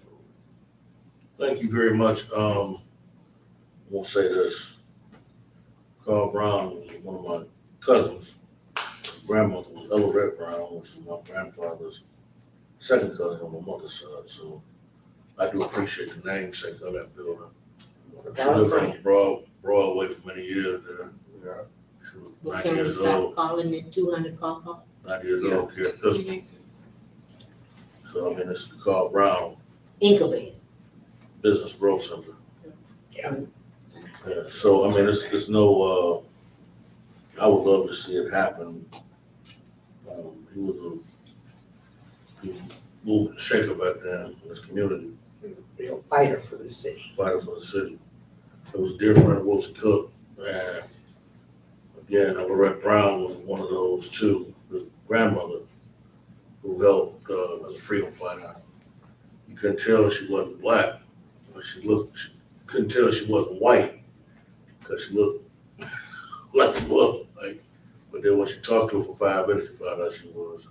Thank you very much. We'll say this. Carl Brown was one of my cousins. His grandmother was Ella Red Brown, which is my grandfather's second cousin on my mother's side. So I do appreciate the namesake of that building. She lived on Broadway for many years there. Yeah. She was Well, 9 can we years stop old. calling it 200 Paw Paw? 9 years old, kid. So I mean, it's the Carl Brown Incubator. Business Growth Center. Yeah. Yeah, so I mean, it's no, I would love to see it happen. He was a mover and shaker back then in this community, Real fighter for the city. fighter for the city. It was different, it was Cook, and again, Lorette Brown was one of those too. His grandmother, who helped as a freedom fighter. You couldn't tell she wasn't black, but couldn't tell she wasn't white, because she looked like she was. But then when she talked to her for 5 minutes, you found out she was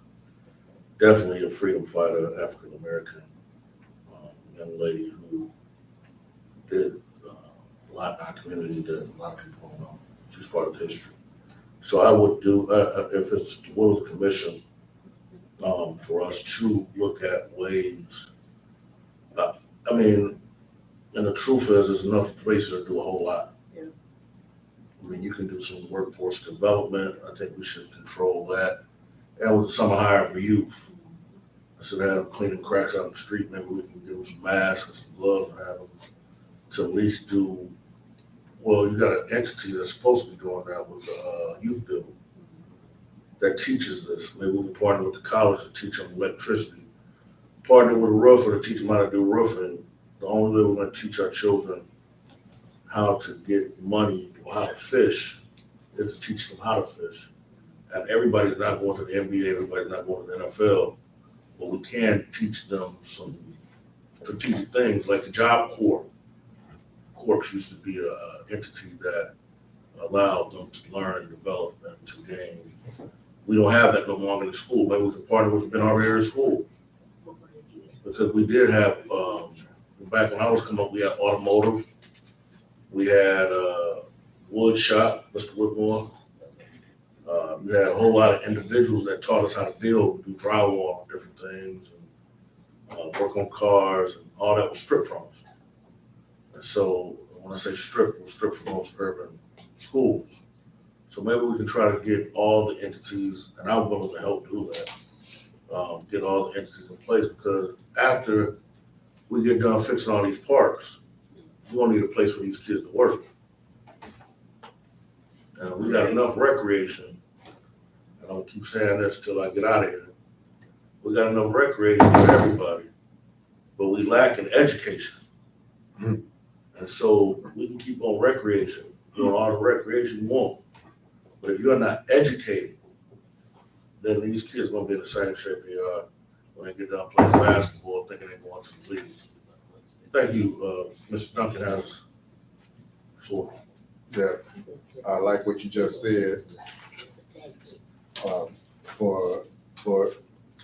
definitely a freedom fighter, African American young lady who did lot in our community that a lot of people don't know. She's part of history. So I would do, if it's the will of the commission, for us to look at ways. I mean, and the truth is, there's enough places to do a whole lot. Yeah. I mean, you can do some workforce development. I think we should control that. And with the summer hire for youth, instead of having them cleaning cracks out in the street, maybe we can give them some masks and some gloves and have them to at least do, well, you got an entity that's supposed to be doing that with the youth bill that teaches this. Maybe we can partner with the college to teach them electricity. Partner with a roofer to teach them how to do roofing. The only way we're gonna teach our children how to get money or how to fish is to teach them how to fish. And everybody's not going to the NBA, everybody's not going to the NFL, but we can teach them some strategic things like the Job Corps. Corps used to be an entity that allowed them to learn and develop and to gain. We don't have that no longer in school. Maybe we could partner with the Ben Harbor area schools. Because we did have, back when I was coming up, we had automotive. We had wood shop, Mr. Woodmore. We had a whole lot of individuals that taught us how to build, do drywall and different things, and work on cars, and all that was stripped from us. And so when I say stripped, it was stripped from most urban schools. So maybe we can try to get all the entities, and I'm willing to help do that, get all the entities in place, because after we get done fixing all these parks, we're gonna need a place for these kids to work. And we got enough recreation, and I'll keep saying this till I get out of here. We got enough recreation for everybody, but we lack in education. And so we can keep on recreation, doing all the recreation you want. But if you're not educated, then these kids are gonna be in the same shape they are when they get done playing basketball, thinking they're going to the league. Thank you, Mr. Duncan has the floor. Yeah, I like what you just said. For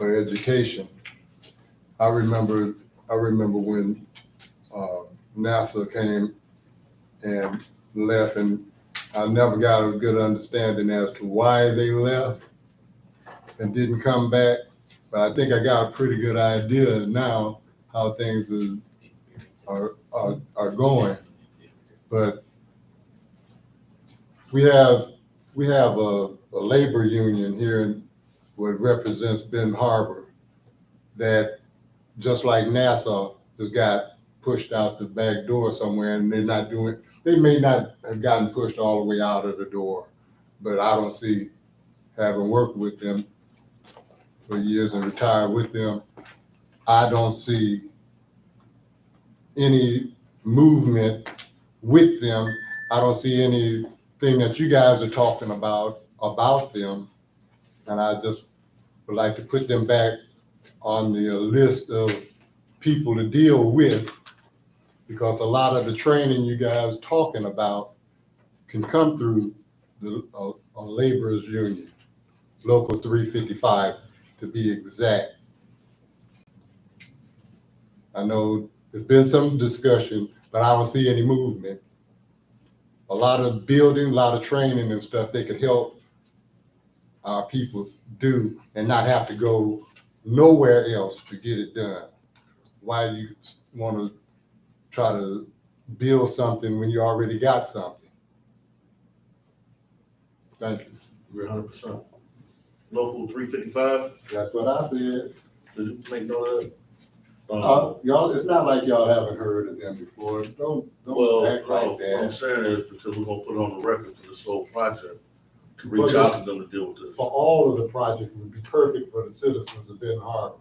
education, I remember when NASA came and left, and I never got a good understanding as to why they left and didn't come back. But I think I got a pretty good idea now how things are going. But we have a labor union here in what represents Ben Harbor that, just like NASA, just got pushed out the back door somewhere, and they may not have gotten pushed all the way out of the door, but I don't see, having worked with them for years and retired with them, I don't see any movement with them. I don't see anything that you guys are talking about them. And I just would like to put them back on the list of people to deal with, because a lot of the training you guys talking about can come through the laborers union, local 355 to be exact. I know there's been some discussion, but I don't see any movement. A lot of building, a lot of training and stuff they could help our people do and not have to go nowhere else to get it done. Why do you want to try to build something when you already got something? Thank you. You're 100%. Local 355, That's what I said. did you make note of that? Y'all, it's not like y'all haven't heard of them before. Don't Well, act no, like what I'm that. saying is because we're gonna put it on the record for the Soul Project to reach out to them to deal with this. For all of the project would be perfect for the citizens of Ben Harbor.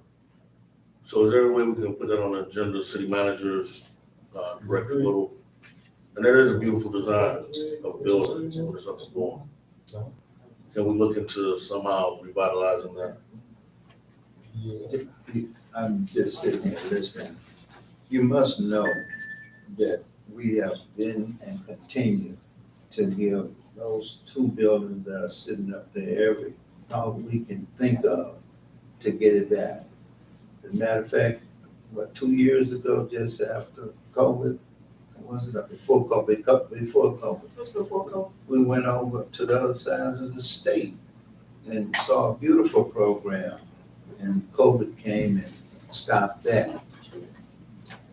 So is there any way we can put that on the agenda, city managers, director Little? And that is a beautiful design of building when it's up and going. Can we look into somehow revitalizing that? I'm just sitting here listening. You must know that we have been and continue to give those two buildings that are sitting up there all we can think of to get it back. As a matter of fact, 2 years ago, just after COVID, was it before COVID, before COVID? Just before COVID. We went over to the other side of the state and saw a beautiful program, and COVID came and stopped that.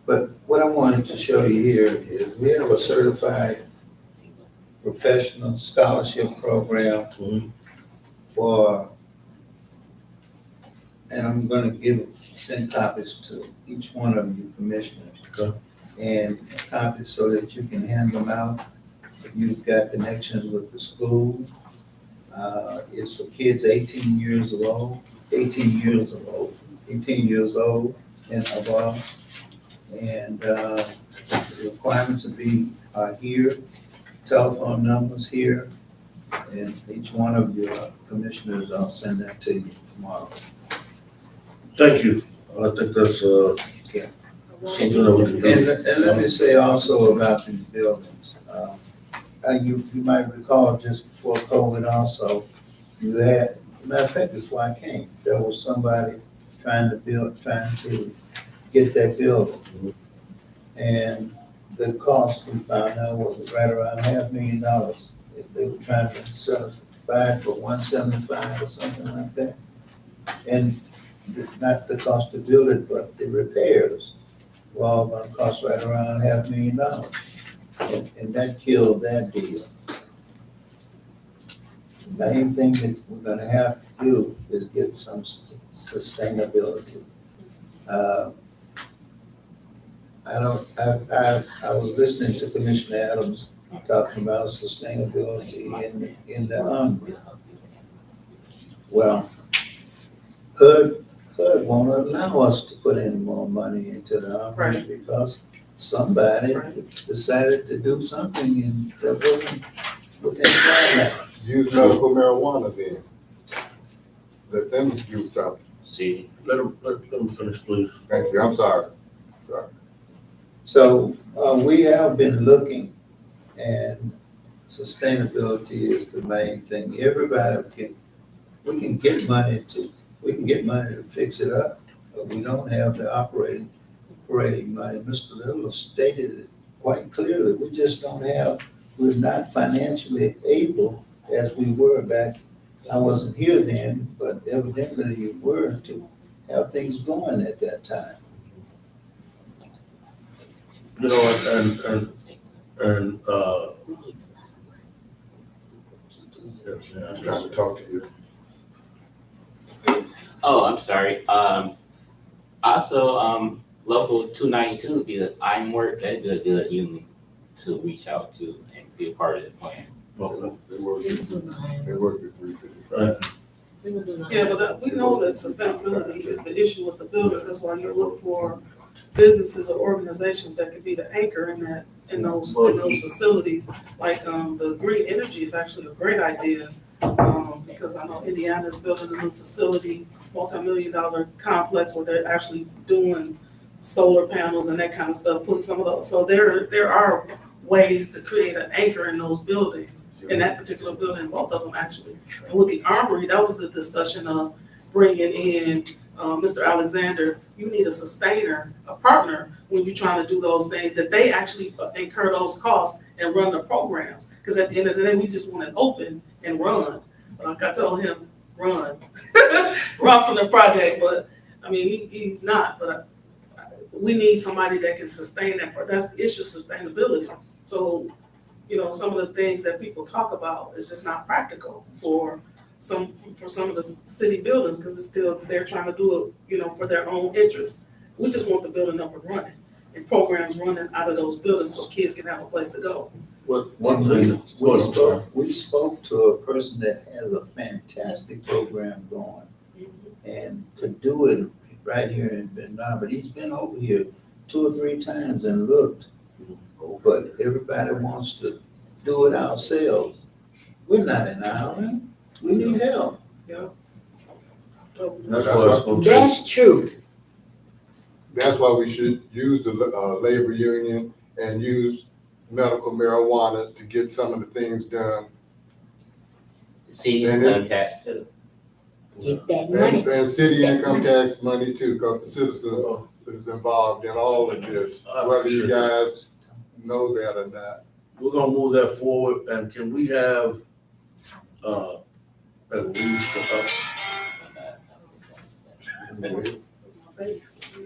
But what I wanted to show you here is we have a certified professional scholarship program for, and I'm gonna send copies to each one of you commissioners. Okay. And copies so that you can hand them out. If you've got connections with the school. It's for kids 18 years old and above. And the requirements are here, telephone numbers here, and each one of your commissioners, I'll send that to you tomorrow. Thank you. I think that's, something that we can do. And let me say also about these buildings, you might recall just before COVID also, you had, matter of fact, before I came, there was somebody trying to get that building. And the cost we found out was right around $500,000. They were trying to buy it for $175 or something like that. And not the cost to build it, but the repairs were all gonna cost right around $500,000. And that killed that deal. The main thing that we're gonna have to do is get some sustainability. I was listening to Commissioner Adams talking about sustainability in the Umbria. Well, HUD won't allow us to put any more money into the Umbria because somebody decided to do something and that wasn't within guidelines. Use medical marijuana then. Let them do something. See, Let them finish, please. Thank you, I'm sorry. So we have been looking, and sustainability is the main thing. We can get money to fix it up, but we don't have the operating money. Mr. Little stated it quite clearly. We're not financially able as we were back. I wasn't here then, but evidently you were to have things going at that time. You know, and, I'm trying to talk to you. oh, I'm sorry. Also, local 292 be the IMWORK, that'd be a good union to reach out to and be a part of the plan. okay. They work with 350. Yeah, but we know that sustainability is the issue with the buildings. That's why you look for businesses or organizations that could be the anchor in those facilities. Like, the green energy is actually a great idea, because I know Indiana is building a new facility, multi-million-dollar complex where they're actually doing solar panels and that kind of stuff, putting some of those. So there are ways to create an anchor in those buildings, in that particular building, both of them actually. And with the Armory, that was the discussion of bringing in Mr. Alexander. You need a sustainer, a partner, when you're trying to do those things, that they actually incur those costs and run the programs. Because at the end of the day, we just want it open and run. But like I told him, run from the project. But I mean, he's not. But we need somebody that can sustain that. That's the issue, sustainability. So, you know, some of the things that people talk about is just not practical for some of the city buildings, because it's still, they're trying to do it, you know, for their own interest. We just want the building up and running and programs running out of those buildings so kids can have a place to go. One thing, We spoke to a person that has a fantastic program going and could do it right here in Vietnam, but he's been over here 2 or 3 times and looked. But everybody wants to do it ourselves. We're not an island. We need help. Yeah. that's why it's gonna take. That's true. That's why we should use the labor union and use medical marijuana to get some of the things done. City And income tax too. Get that money. And city income tax money too, because the citizens is involved in all of this. Whether you guys know that or not. We're gonna move that forward, and can we have, at least,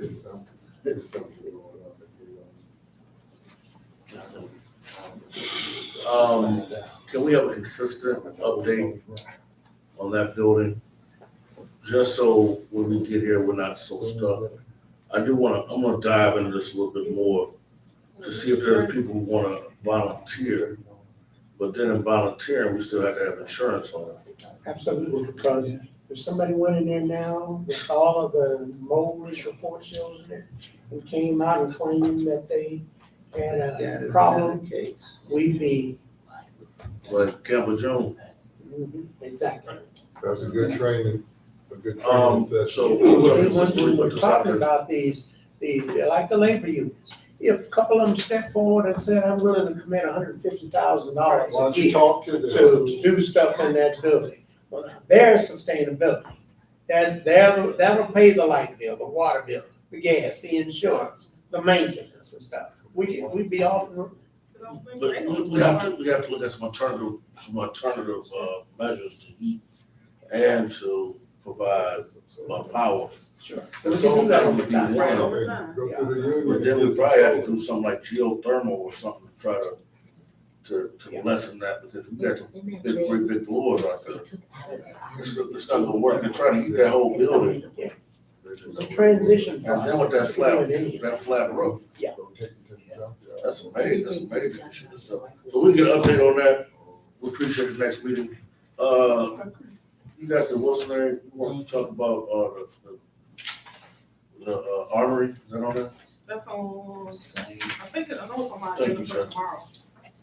It's something going on. can we have a consistent update on that building? Just so when we get here, we're not so stuck. I'm gonna dive into this a little bit more to see if there's people who wanna volunteer. But then in volunteering, we still have to have insurance on it. Absolutely, because if somebody went in there now with all of the mold report shows in there and came out and claimed that they had a problem, Case. we'd be, Like Campbell Jones. exactly. That's a good training, a good Um, training session. so- See, when we're talking about these, like the labor unions, if a couple of them step forward and said, I'm willing to commit $150,000 Why a don't you year talk to them? to do stuff in that building. Well, there's sustainability. That'll pay the light bill, the water bill, the gas, the insurance, the maintenance and stuff. We'd be off. But we have to look at some alternative measures to heat and to provide power. Sure. And so that would be Right, one. over time. Go to the union. But then we probably have to do something like geothermal or something to try to lessen that, because we got great big floors out there. It's not gonna work, they're trying to heat that whole building. It's a transition And process. then with that flat roof, Go take it to the junkyard. that's a major issue. So we get an update on that, we appreciate the next meeting. You got the, what's the name, you want to talk about, the armory, is that on there? That's on, I know it's on my Thank agenda you, for sir. tomorrow.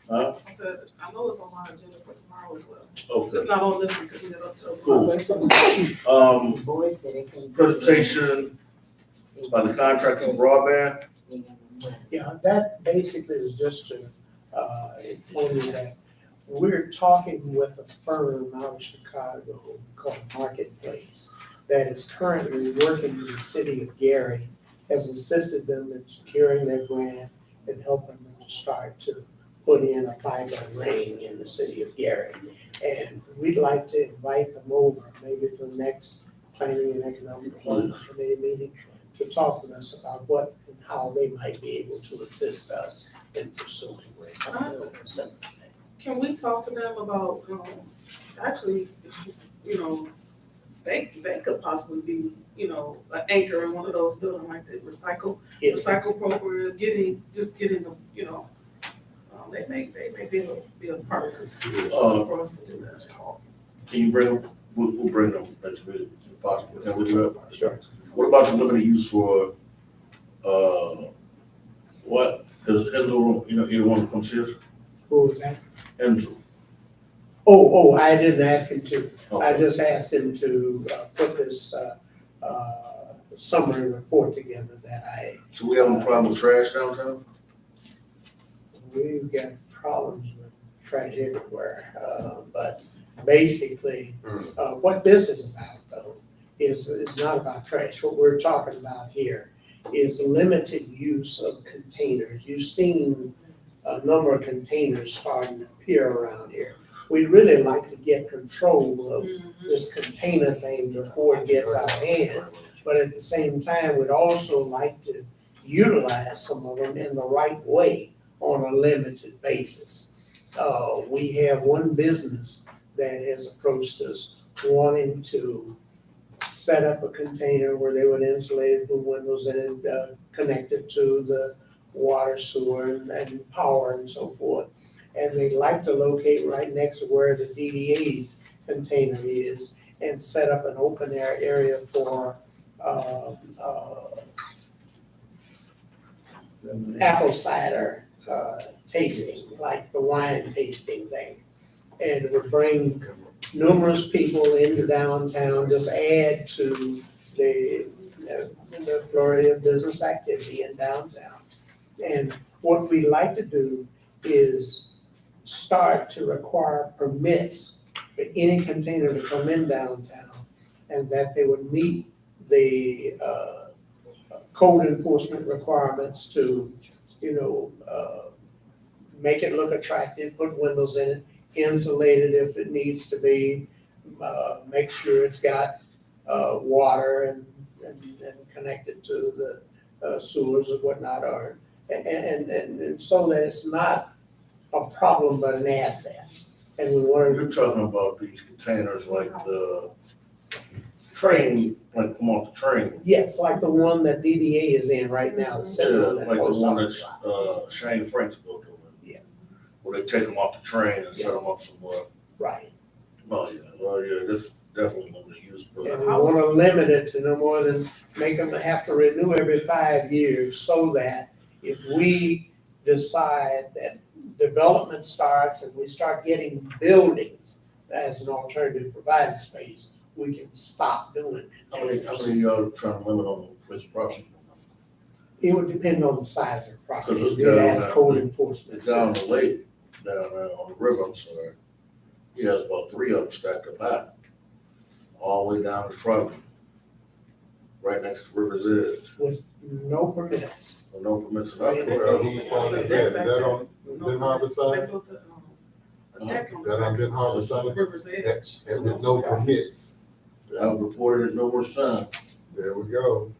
Huh? I said, I know it's on my agenda for tomorrow as well. Okay, It's not on this because we had those. cool. Presentation by the contract for broadband. Yeah, that basically is just to inform you that we're talking with a firm out of Chicago called Marketplace that is currently working with the city of Gary, has assisted them in securing their grant and helping them to start to put in a fiber ring in the city of Gary. And we'd like to invite them over, maybe for the next planning and economic development committee meeting, to talk with us about what and how they might be able to assist us in pursuing something. Can we talk to them about, actually, they could possibly be, an anchor in one of those buildings like the recycle program, getting them, they may be a partner for us to do that. Can you bring them, we'll bring them next meeting if possible, can we do that? Sure. What about the limited use for, what, is Enzo, either one that comes here? Who was that? Enzo. Oh, I didn't ask him to. I Okay. just asked him to put this summary report together that So we have no problem with trash downtown? we've got problems with trash everywhere. But basically, what this is about though, is not about trash. What we're talking about here is limited use of containers. You've seen a number of containers starting to appear around here. We'd really like to get control of this container thing before it gets out of hand. But at the same time, we'd also like to utilize some of them in the right way on a limited basis. We have one business that has approached us wanting to set up a container where they would insulate it with windows and connect it to the water, sewer, and power and so forth. And they'd like to locate right next to where the DDA's container is and set up an open air area for apple cider tasting, like the wine tasting thing. And it would bring numerous people into downtown, just add to the flurry of business activity in downtown. And what we like to do is start to require permits for any container to come in downtown, and that they would meet the code enforcement requirements to, make it look attractive, put windows in it, insulate it if it needs to be, make sure it's got, water and connected to the sewers and whatnot, or, and so that it's not a problem but an asset. And we want You're talking about these containers like the train, like come off the train. yes, like the one that DDA is in right now, the Yeah, sitting on that like the post one office that's, lot. Shane Frank's built over. Yeah. Where they take them off the train and set them up somewhere. Right. Well, yeah, this definitely limited use. And we wanna limit it to no more than, make them have to renew every 5 years, so that if we decide that development starts and we start getting buildings as an alternative providing space, we can stop doing it. How many of y'all are trying to limit on the police property? It would depend on the size of the property, Because we'd ask code enforcement. It's down the lake, down there on the river, I'm sorry. He has about 3 of them stacked up high. All the way down in front of him. Right next to River's Edge. With no permits. With no permits. and nothing. Well, whose fault is that? Is that on Ben Harbor side? They built a deck on That on Ben Harbor side? River's Edge. And with no permits. I've reported it numerous times. There we go.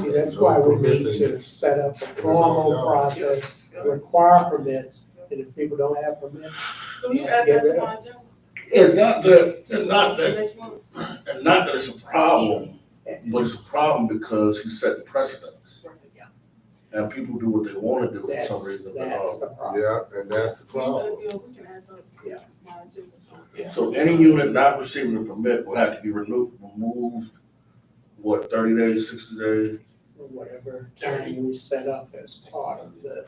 See, that's why we need to set up a formal process, require permits, and if people don't have permits, So you add that to my agenda It's not that, next month? and not that it's a problem, but it's a problem because he's setting precedents. And people do what they wanna do for some reason. that's the problem. Yeah, and that's the problem. We can add that to my agenda. So any unit not receiving a permit will have to be removed, what, 30 days, 60 days? Or whatever time we set up as part of the,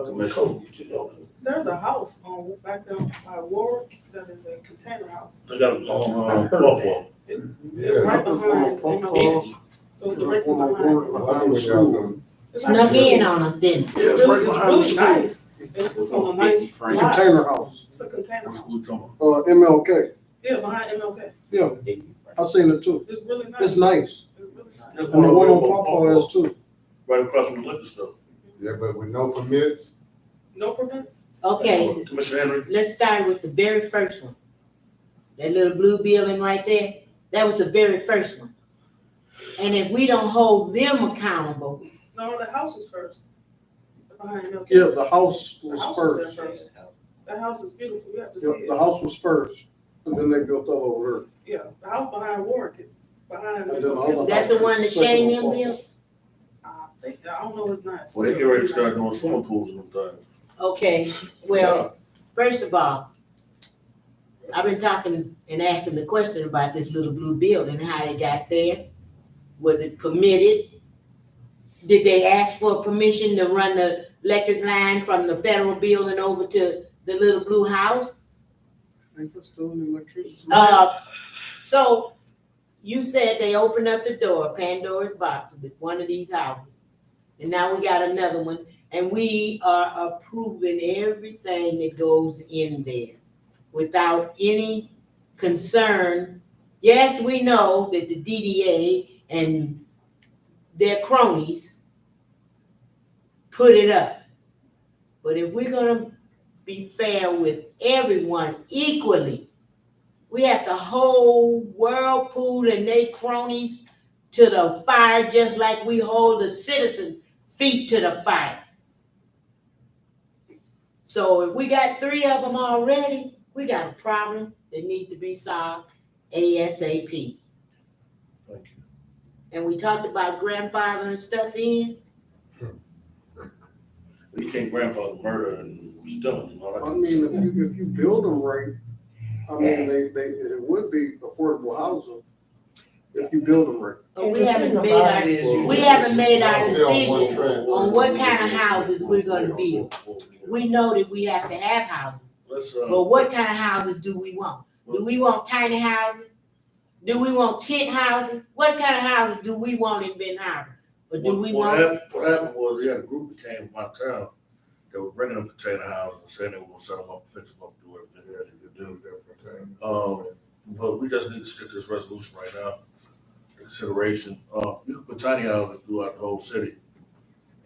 Commission. code to do it. There's a house on, back down by Warwick, that is a container house. They got them on, I've heard Buffalo. It's Yeah. right behind, so it's directly behind. Behind the school. Snuck in on us, didn't it? Yeah, it's right It's behind the really school. nice. It's just on a nice lot. Container house, It's a container What house. school you talking about? MLK, Yeah, behind MLK. yeah, I seen it too. It's really nice. It's nice. It's really nice. There's And the one on over Pawpaw is too. right across from the liquor store. Yeah, but with no permits, No permits? Okay, Commissioner Henry? let's start with the very first one. That little blue building right there, that was the very first one. And if we don't hold them accountable, No, the house was first. Behind MLK. Yeah, the house The was house was first. there first. That house is beautiful. You have to see Yeah, the it. house was first, and then they built all over Yeah, the house behind Warwick is behind And then the MLK. other that's the one that Shane them built? I don't know, it's not. Well, they get ready to start doing swimming pools and them things. Okay, well, first of all, I've been talking and asking the question about this little blue building, how they got there. Was it permitted? Did they ask for permission to run the electric line from the federal building over to the little blue house? I think it's still in electricity. So you said they opened up the door, Pandora's box with one of these houses. And now we got another one, and we are approving everything that goes in there without any concern. Yes, we know that the DDA and their cronies put it up. But if we're gonna be fair with everyone equally, we have to hold Whirlpool and they cronies to the fire just like we hold the citizens' feet to the fire. So if we got 3 of them already, we got a problem that needs to be solved ASAP. Thank you. And we talked about grandfathering stuff in. You can't grandfather murder and stealing and all that. I mean, if you build them right, I mean, it would be affordable housing if you build them right. But And we the haven't thing made about our, it is you we just- haven't made our Stay on one decision track. on what kind of houses we're gonna build. We know that we have to have houses, Let's, but what kind of houses do we want? Do we want tiny houses? Do we want tent houses? What kind of houses do we want in Ben Harbor? Or do we what want, happened was, they had a group that came from my town, they were bringing them container houses, and saying they were gonna set them up, fix them up, do whatever they had to do. But we just need to stick to this resolution right now, consideration, you can put tiny houses throughout the whole city.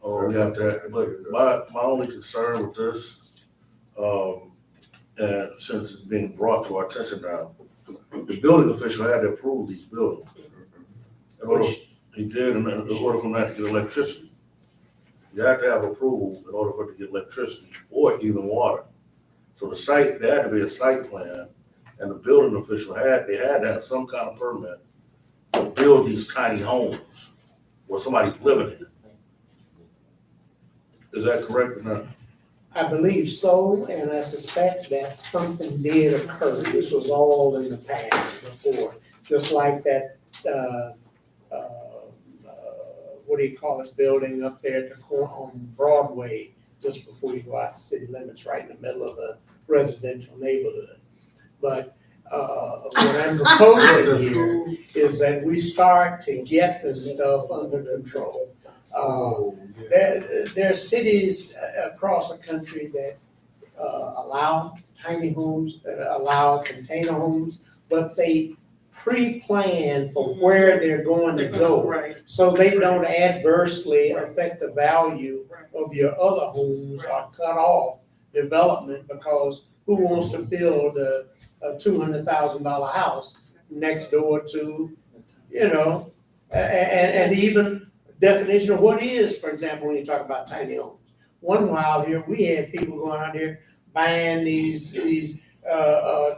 We have that, but my only concern with this And since it's being brought to our attention now, the building official had to approve these buildings. In order, he did, in order for them to get electricity. You have to have approval in order for it to get electricity or even water. So the site, there had to be a site plan, and the building official they had to have some kind of permit to build these tiny homes where somebody's living in. Is that correct or not? I believe so, and I suspect that something did occur. This was all in the past before, just like that, what do you call it, building up there at the corner on Broadway, just before you go out the city limits, right in the middle of a residential neighborhood. But what I'm proposing here is that we start to get this stuff under control. There are cities across the country that allow tiny homes, allow container homes, but they pre-plan for where they're going to go, Right. so they don't adversely affect the value of your other homes or cut off development, because who wants to build a $200,000 house next door to, and even definition of what is, for example, when you talk about tiny homes. One while here, we had people going out there buying these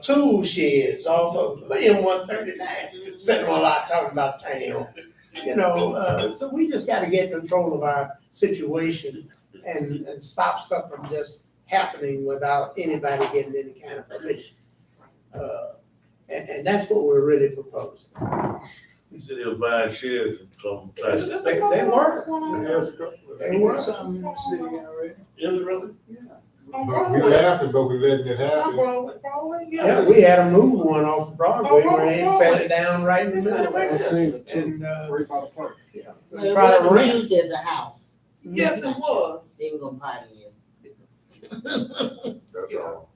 tool sheds off of M139, sitting on a lot talking about tiny homes. So we just gotta get control of our situation and stop stuff from just happening without anybody getting any kind of permission. And that's what we're really proposing. You said they were buying shares and some type. There's a They couple of were. those going on. There's a couple of- They were. Some in the city already. Is it really? On We Broadway. laughing, but we letting it On happen. Broadway, Yeah, we had a move one off of Broadway where they set it down right in the middle. I seen it too, And, right by the park. Well, it try to wasn't rent. used as a house. Yes, it was. They were gonna party in. That's all.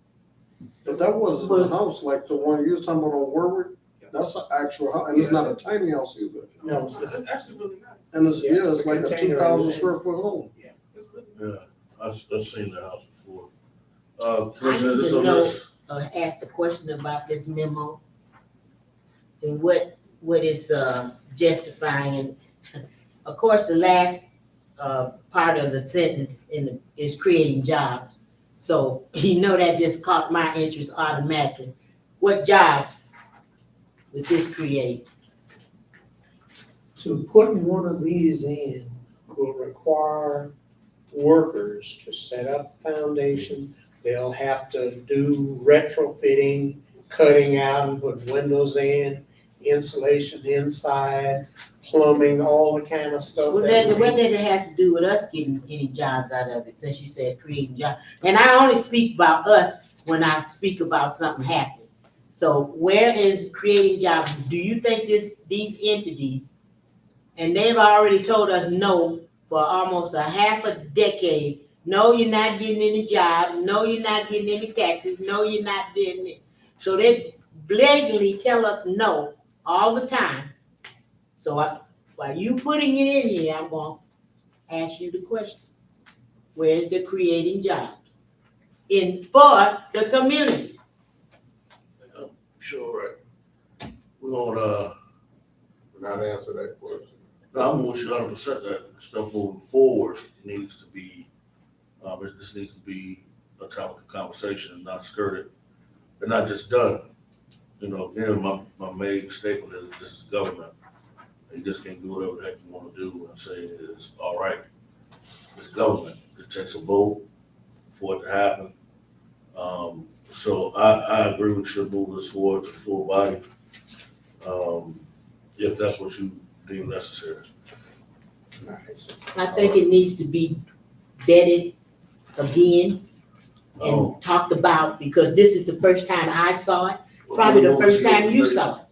But that wasn't a house like the one you was talking about on Warwick. That's an actual house, and it's not a tiny house either. No, it's not. It's actually really nice. And it's, Yeah, yeah, it's it's a like a container 2,000 in square foot home. It's really Yeah, I've seen the house before. Commissioner, is I this need on to know- this? Asked a question about this memo. And what is justifying, of course, the last part of the sentence is creating jobs. So, that just caught my interest automatically. What jobs would this create? To put one of these in will require workers to set up a foundation. They'll have to do retrofitting, cutting out and putting windows in, insulation inside, plumbing, all the kind of stuff. What did it have to do with us getting any jobs out of it, since you said creating jobs? And I only speak about us when I speak about something happening. So where is creating jobs? Do you think these entities, and they've already told us no for almost a half a decade, no, you're not getting any jobs, no, you're not getting any taxes, no, you're not getting it. So they blatantly tell us no all the time. So while you putting it in here, I'm gonna ask you the question. Where's the creating jobs for the community? Sure, right. We're gonna, Not answer that question. I'm with you 100% that stuff moving forward needs to be, this needs to be a topic of conversation and not skirted, and not just done. Again, my main statement is this is government. You just can't do whatever the heck you want to do and say it's all right. It's government. It takes a vote for it to happen. So I agree we should move this forward to the full body, if that's what you deem necessary. I think it needs to be vetted again Oh. and talked about, because this is the first time I saw it, probably the first time you saw it.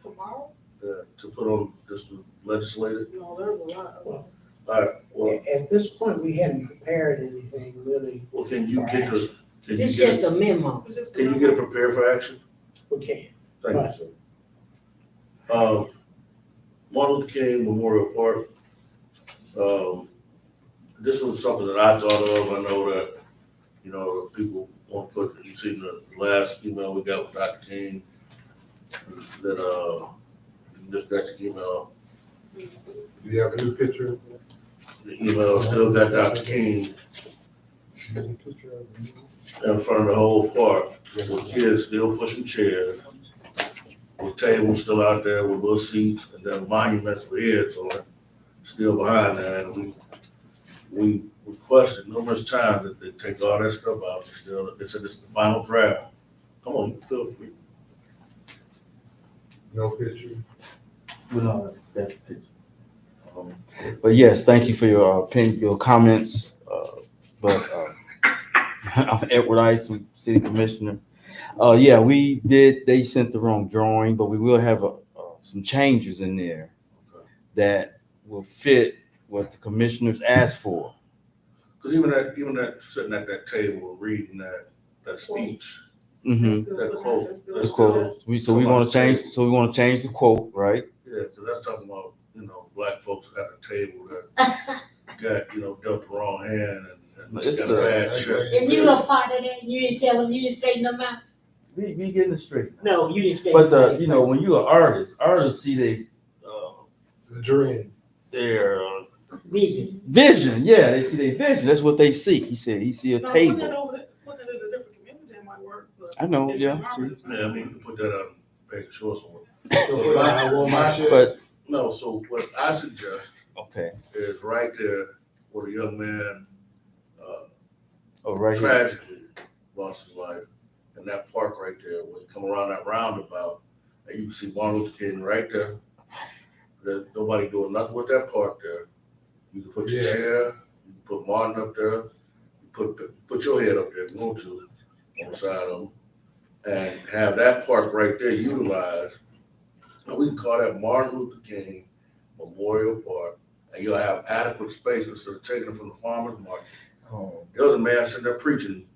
tomorrow? To put on, just to legislate it. No, there's a lot of. All right, well, At this point, we hadn't prepared anything really. can you get the, can you It's get, just a memo. It's just. can you get it prepared for action? We can't. Thank you, sir. Martin Luther King Memorial Park. This was something that I thought of. I know that You know, people want to put, you see the last email we got with Dr. King, that, if you just got your email, Do you have a new picture? the email still got Dr. King in front of the whole park, with kids still pushing chairs, with tables still out there with little seats, and then monuments with heads on it, still behind that, and we requested numerous times that they take all that stuff out, still, they said it's the final draft. Come on, feel free. No picture? We don't have that picture. But yes, thank you for your opinion, your comments. I'm Edward Ice, City Commissioner. Yeah, they sent the wrong drawing, but we will have some changes in there that will fit what the commissioners asked for. Because even that, sitting at that table, reading that speech, Mm-hmm. that quote, That's cool. So we want to change the quote, right? Yeah, because that's talking about, you know, black folks at a table that got, you know, dealt the wrong hand and It's got a bad check. And you a part of that, you didn't tell them, you didn't straighten them out? We getting it straight. No, you didn't straighten them But out. you know, when you're an artists see The dream. their Vision. yeah, they see their vision. That's what they see. He said he see a No, table. Put it in a different community, that might work, but. I know, in yeah. Harvard, it's not. Yeah, I mean, you can put that out and make it short somewhere. But No, so what I suggest okay, is right there where the young man right here. tragically lost his life, in that park right there, when you come around that roundabout, and you can see Martin Luther King right there. There's nobody doing nothing with that park there. You can put your Yeah. chair, you can put Martin up there, you put your head up there if you want to, on the side of them, and have that park right there utilized. And we can call that Martin Luther King Memorial Park, and you'll have adequate space instead of taking it from the farmer's market. Oh, There was a man sitting there preaching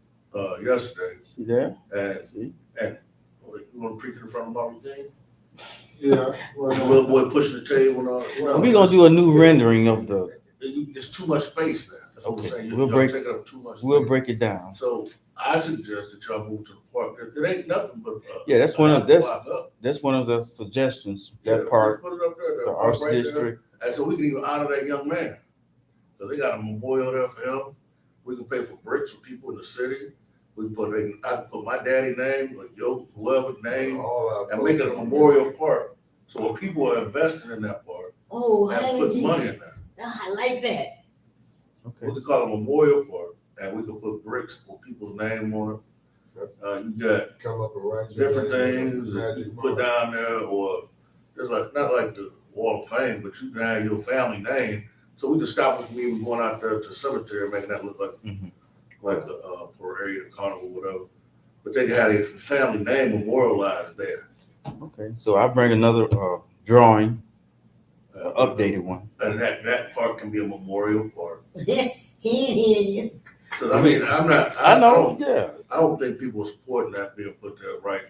yesterday, see there? and See? you want to preach in front of Martin Luther King? Yeah. The little boy pushing the table and all. No, We're gonna do a new rendering of the. There's too much space there. That's what we're Okay, saying. we'll Y'all break- taking up too much We'll space. break it down. So I suggest that y'all move to the park. It ain't nothing but. Yeah, that's one of a half that's block up. that's one of the suggestions. Yeah, That part, Put it up there, the that arts park right there. district. And so we can even honor that young man. Cause they got a memorial there for him. We can pay for bricks for people in the city. We can I can put my daddy name, or whoever's name, and make it a memorial park. So when people are investing in that park, Oh, and put money in there. I like that. Okay. We could call it a memorial park, and we could put bricks with people's name on it. You got Come up and write your different name, things that you magic can put mark. down there, or just like, not like the Wall of Fame, but you can have your family name. So we can stop it from even going out there to the cemetery, making that look like, Mhm. like a parade, a carnival, whatever. But they can have their family name memorialized there. Okay, so I'll bring another drawing, updated one. And that park can be a memorial park. He ain't hear you. Cause I mean, I know, yeah. I don't think people are supporting that being put there right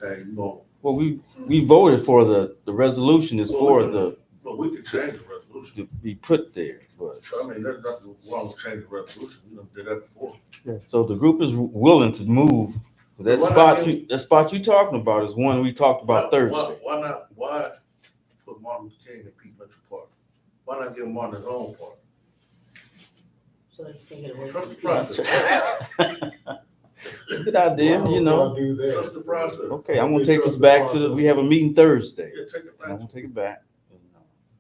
there. And, you know, Well, we voted for the resolution is for the but we can change the resolution. to be put there, but So, I mean, there's nothing wrong with changing the resolution. We done did that before. yeah. So the group is willing to move. That Why not spot you talking about is one we talked about Thursday. Why put Martin Luther King in Pete Mitchell Park? Why not give Martin his own park? So you take it away. Trust the process. Good idea, you know. Y'all do that. Trust the process. Okay, I'm gonna take this back to we have a meeting Thursday. Yeah, take it I'm back. gonna take it back.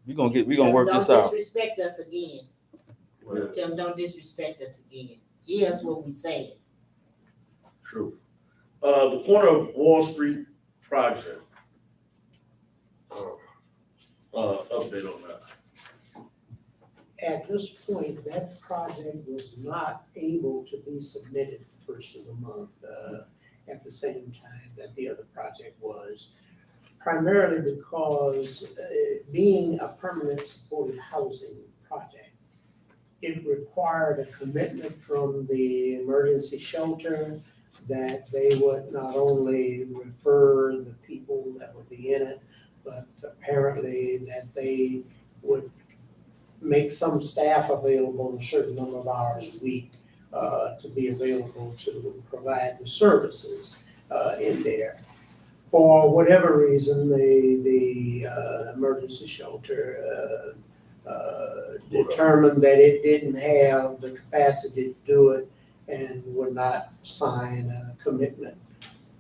We're gonna work this Don't out. disrespect us again. Well, Tell them don't disrespect us again. Here's what we saying. true. The corner of Wall Street project. Update on that. At this point, that project was not able to be submitted first of the month, at the same time that the other project was. Primarily because, being a permanent supported housing project, it required a commitment from the emergency shelter that they would not only refer the people that would be in it, but apparently that they would make some staff available a certain number of hours a week to be available to provide the services, in there. For whatever reason, the emergency shelter, determined that it didn't have the capacity to do it and would not sign a commitment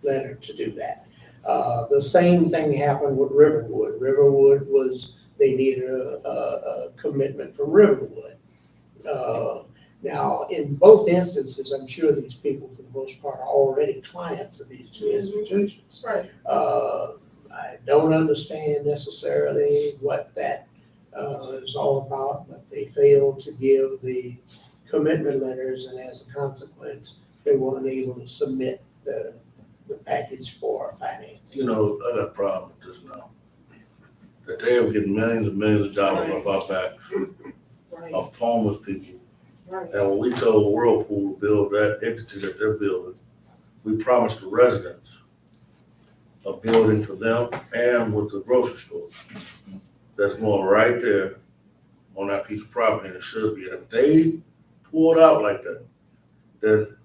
letter to do that. The same thing happened with Riverwood. Riverwood they needed a commitment from Riverwood. Now, in both instances, I'm sure these people, for the most part, are already clients of these two institutions. Right. I don't understand necessarily what that is all about, but they failed to give the commitment letters, and as a consequence, they weren't able to submit the package for financing. You know, I got a problem with this now. That they are getting millions and millions of dollars off our backs, Right, of homeless people. right. And when we told Whirlpool to build that entity that they're building, we promised the residents a building for them and with the grocery store. That's going right there on that piece of property, and it should be. And if they pull it out like that, then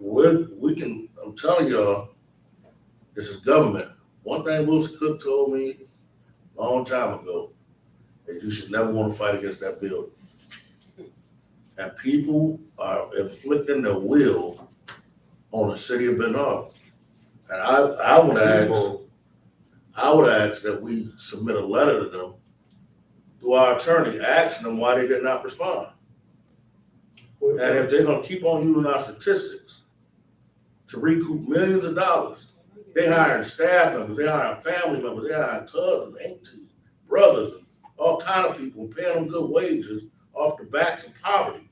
we can, I'm telling y'all, this is government. One thing Wilson Cook told me a long time ago, is you should never want to fight against that building. And people are inflicting their will on the city of Ben Harbor. And I would ask that we submit a letter to them through our attorney, asking them why they did not respond. And if they're gonna keep on using our statistics to recoup millions of dollars, they hiring staff members, they hiring family members, they hiring cousins, aunties, brothers, and all kind of people, paying them good wages off the backs of poverty.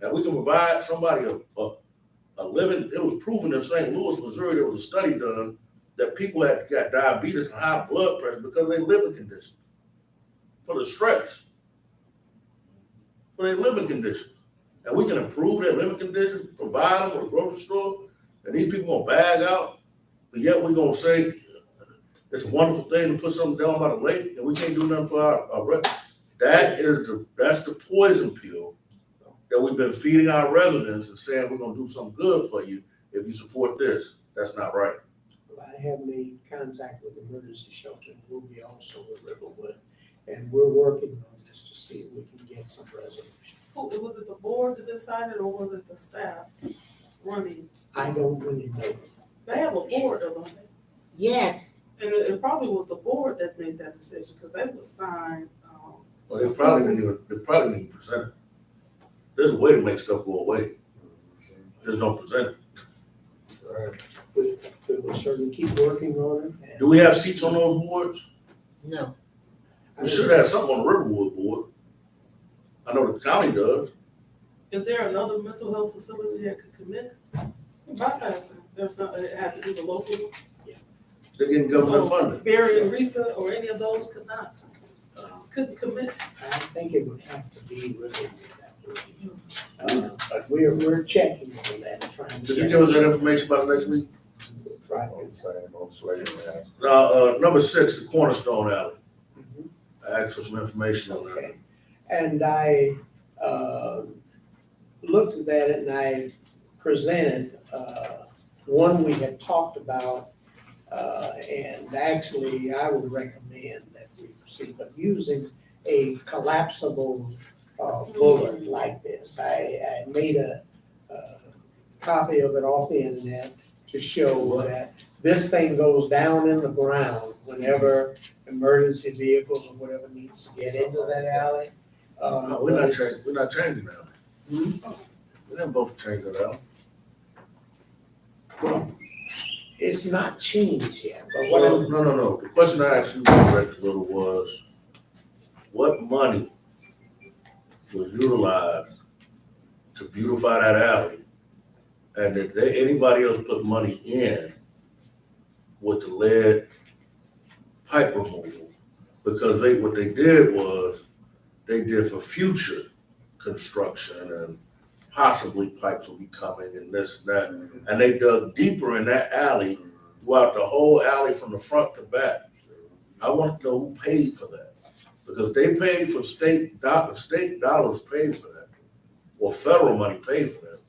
And we can provide somebody a living. It was proven in St. Louis, Missouri, there was a study done that people had got diabetes and high blood pressure because of their living conditions, for the stress, for their living conditions. And we can improve their living conditions, provide them with a grocery store, and these people gonna bag out, but yet we're gonna say it's a wonderful thing to put something down by the lake, and we can't do nothing for our that's the poison pill that we've been feeding our residents and saying we're gonna do something good for you if you support this. That's not right. I have made contact with the emergency shelter, and we'll be also with Riverwood, and we're working on this to see if we can get some resolution. Was it the board that decided, or was it the staff running? I don't really know. They have a board, don't they? Yes, And it probably was the board that made that decision, because they would sign, Well, they probably didn't even present it. There's a way to make stuff go away. Just don't present it. We will certainly keep working on it. and- Do we have seats on those boards? no. We should have something on the Riverwood board. I know the county does. is there another mental health facility that could commit? Bypass them, there's not, it had to be the local. They're getting government So funding. Barry and Risa or any of those could not, couldn't commit. I think it would have to be Riverwood, I believe. But we're checking on that, trying to. Could you give us that information by the next week? Try to do that. Now, number 6, the Cornerstone Alley. Mhm. I asked for some information on that. Okay, and I looked at that and I presented one we had talked about, and actually I would recommend that we proceed, but using a collapsible bullet like this. I made a copy of it off the internet to show that this thing goes down in the ground whenever emergency vehicles or whatever needs to get into that alley. No, we're not changing that. We didn't vote to change that out. Well, it's not changed yet, but what I'm, No. The question I asked you, Director Little, was what money was utilized to beautify that alley? And did anybody else put money in with the lead pipe removal? Because what they did was, they did for future construction and possibly pipes will be coming and this and that. And they dug deeper in that alley, throughout the whole alley from the front to back. I want to know who paid for that. Because they paid for state dollars paid for that. Or federal money paid for that.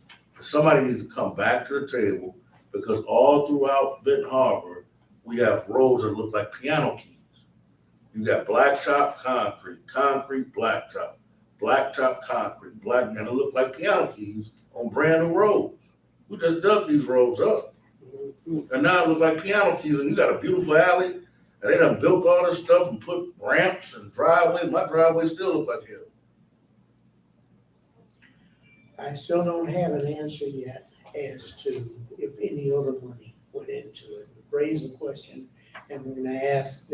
Somebody needs to come back to the table, because all throughout Benton Harbor, we have roads that look like piano keys. You got blacktop, concrete, blacktop, concrete, and it look like piano keys on brand new roads. We just dug these roads up, and now it look like piano keys, and you got a beautiful alley, and they done built all this stuff and put ramps and driveways. My driveway still look like hell. I still don't have an answer yet as to if any other money went into it. We've raised the question, and we're gonna ask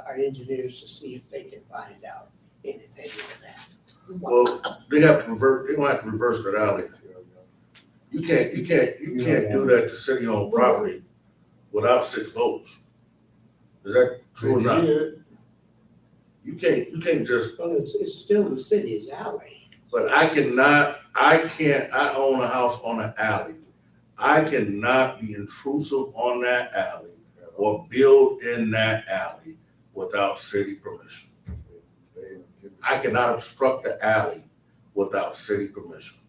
our engineers to see if they can find out anything on that. Well, they gonna have to reverse that alley. You can't do that to city-owned property without 6 votes. Is that true or not? You can't just, Well, it's still the city's alley. but I own a house on an alley. I cannot be intrusive on that alley or build in that alley without city permission. I cannot obstruct the alley without city permission.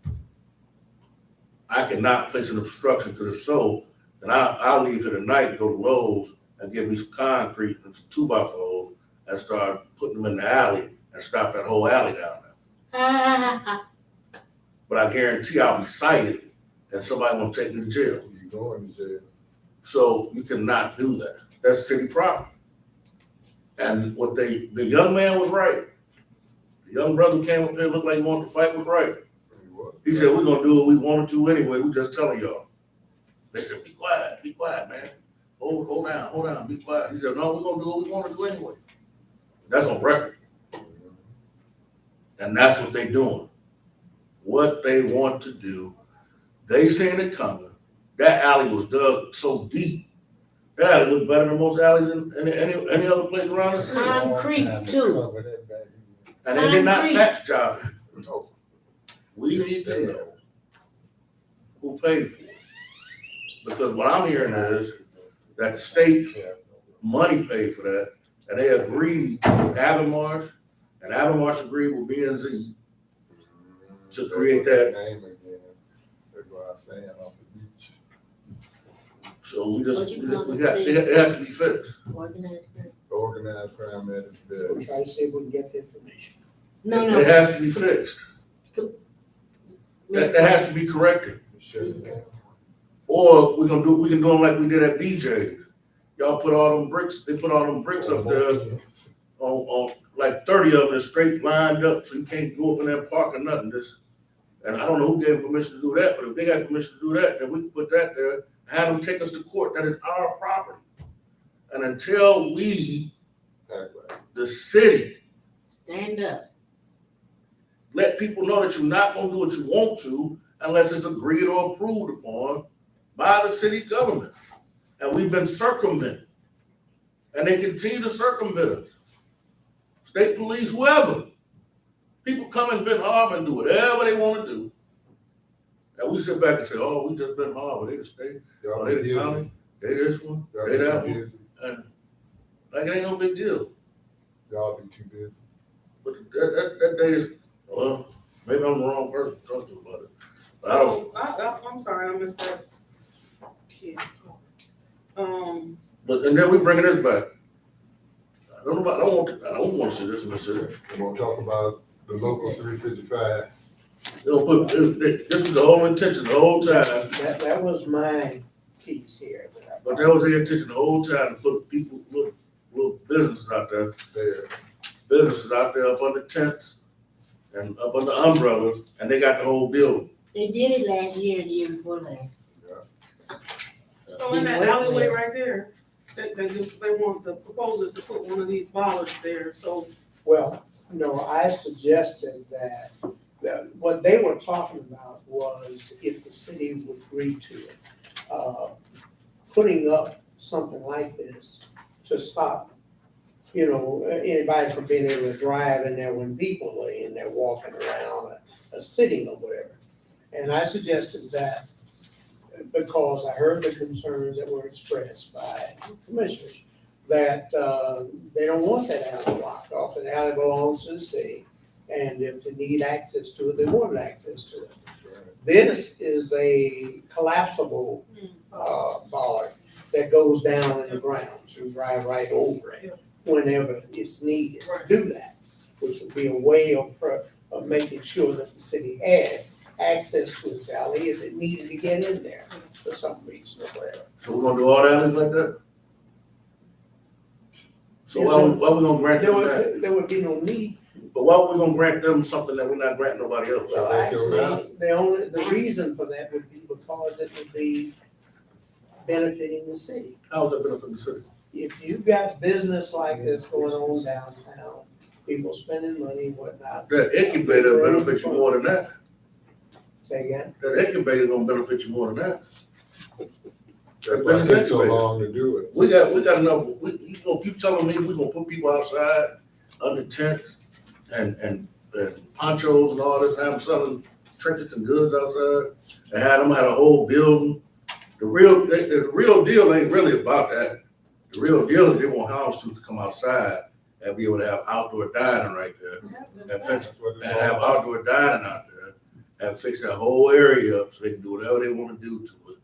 I cannot place an obstruction, because if so, then I'll leave for the night, go to Lowe's and get me some concrete and some 2x4s and start putting them in the alley and stop that whole alley down there. But I guarantee I'll be cited and somebody won't take me to jail. You going to jail. So you cannot do that. That's city property. And the young man was right. The young brother who came up there, looked like he wanted to fight, was right. He said, we're gonna do what we wanted to anyway, we just telling y'all. They said, be quiet, man. Hold down, be quiet. He said, no, we're gonna do what we wanna do anyway. That's on record. And that's what they doing. What they want to do, they seen it coming. That alley was dug so deep. That alley looked better than most alleys in any other place around the city. Concrete too. And they did not Concrete. patch job. We need to know who paid for it. Because what I'm hearing is that the state money paid for that, and they agreed with Avonmarsh, and Avonmarsh agreed with B&Z to create that. Name again. They're going sand off the beach. So we just, What you gonna it has to be fixed. Organized crime at its We'll best. try to see if we can get the information. It has to be fixed. That has to be corrected. Shut it down. Or we can do them like we did at BJ's. Y'all put all them bricks, they put all them bricks up there on like 30 of them straight lined up, so you can't go up in that park or nothing. And I don't know who gave permission to do that, but if they got permission to do that, then we can put that there and have them take us to court. That is our property. And until we, the city, Stand up. let people know that you're not gonna do what you want to unless it's agreed or approved upon by the city government. And we've been circumvented. And they continue to circumvent us. State police, whoever. People come in Benton Harbor and do whatever they wanna do. And we sit back and say, oh, we just Benton Harbor, they the state, Y'all they be the busy. county, they this one, Y'all they be that too one. busy. And like it ain't no big deal. Y'all be too busy. But that day is, well, maybe I'm the wrong person to talk to about it. But I don't, So, I'm sorry, I missed that. Kids. but and then we bringing this back. I don't want to see this in the city. We're gonna talk about the local 355. They'll put, this was the whole intention the whole time, That was my piece here. but that was the intention the whole time, to put people, little businesses out there up under tents and up under umbrellas, and they got the whole building. They did it last year and the year before last. So in that alleyway right there, they want the proposers to put one of these bollards there, so Well, no, I suggested that what they were talking about was if the city would agree to it, putting up something like this to stop, anybody from being able to drive in there when people are in there walking around or sitting or whatever. And I suggested that because I heard the concerns that were expressed by commissioners, that they don't want that alley blocked off. The alley belongs to the city, And if they need access to it, they want access to it. This is a collapsible, bollard that goes down in the ground, so you drive right over it whenever it's needed to do that, which would be a way of making sure that the city had access to its alley if it needed to get in there for some reason or whatever. So we're gonna do all the alleys like that? So why we gonna grant them that? There would be no need. But why we gonna grant them something that we're not granting nobody else? Well, that's your actually, the reason for that would be because it would be benefiting the city. How's that benefit the city? If you've got business like this going on downtown, people spending money and whatnot. That incubator benefits you more than that. Say again? That incubator gonna benefit you more than that. That's why it takes so long to do it. We got enough, you gonna keep telling me we gonna put people outside under tents and ponchos and all this, have them selling trinkets and goods outside, and have them at a whole building. The real deal ain't really about that. The real deal is they want house to come outside and be able to have outdoor dining right there. And fix, and have outdoor dining out there, and fix that whole area up so they can do whatever they wanna do to it,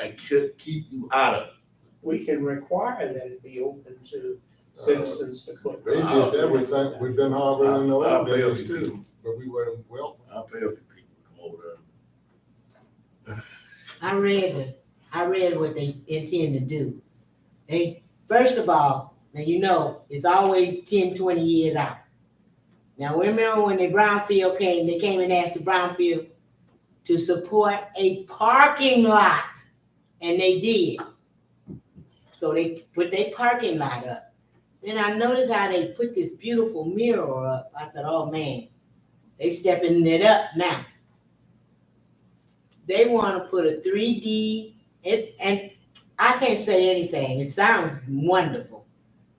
and keep you out of it. We can require that it be open to citizens to put. They did that with Ben Harbor and the I'll old pay a days few too, people. but we weren't welcome. I'll pay a few people to come over there. I read what they intend to do. First of all, now you know, it's always 10, 20 years out. Now, remember when the Brownfield came, they came and asked the Brownfield to support a parking lot, and they did. So they put their parking lot up. Then I noticed how they put this beautiful mural up. I said, oh man, they stepping it up now. They want to put a 3D, and I can't say anything. It sounds wonderful.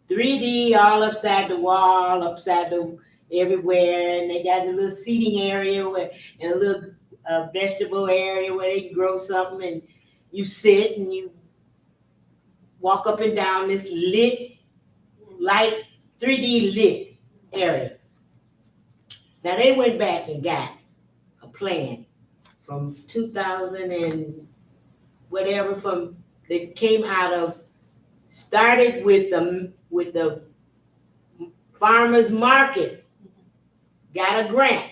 3D all upside the wall, upside the everywhere, and they got a little seating area and a little vegetable area where they can grow something, and you sit and you walk up and down this light 3D lit area. Now they went back and got a plan from 2000 and whatever, from that came out of, started with the farmers market, got a grant,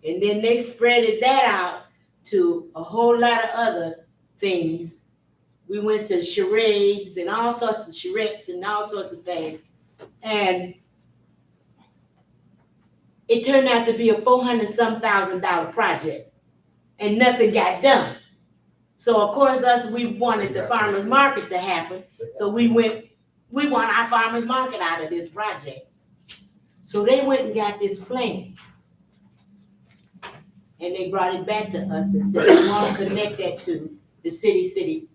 and then they spreaded that out to a whole lot of other things. We went to charades and all sorts of charrettes and all sorts of things, and it turned out to be a $400,000 project, and nothing got done. So of course we wanted the farmers market to happen, so we want our farmers market out of this project. So they went and got this plan, and they brought it back to us and said, we want to connect that to the city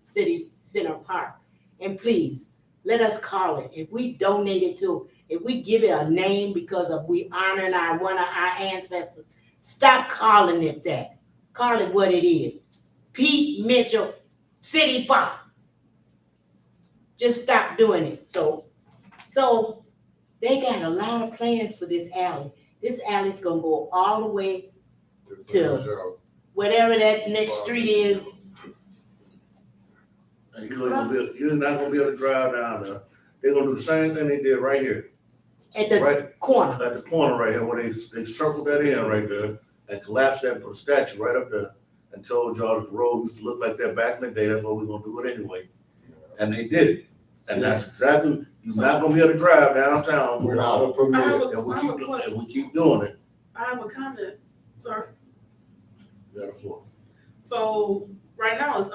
center park. And please, let us call it. If we donate it to, if we give it a name because of we honoring one of our ancestors, stop calling it that. Call it what it is. Pete Mitchell City Park. Just stop doing it. So they got a lot of plans for this alley. This alley's gonna go all the way to whatever that next street is. And you're not gonna be able to drive down there. They're gonna do the same thing they did right here. At the Right. corner. At the corner right here, where they circled that in right there and collapsed that and put a statue right up there and told y'all that the road used to look like that back in the day, that's what we're gonna do it anyway. And they did it. And that's exactly, you're not gonna be able to drive downtown We're out of permit. and we keep doing it. I have a comment, sir. You got the floor. So right now it's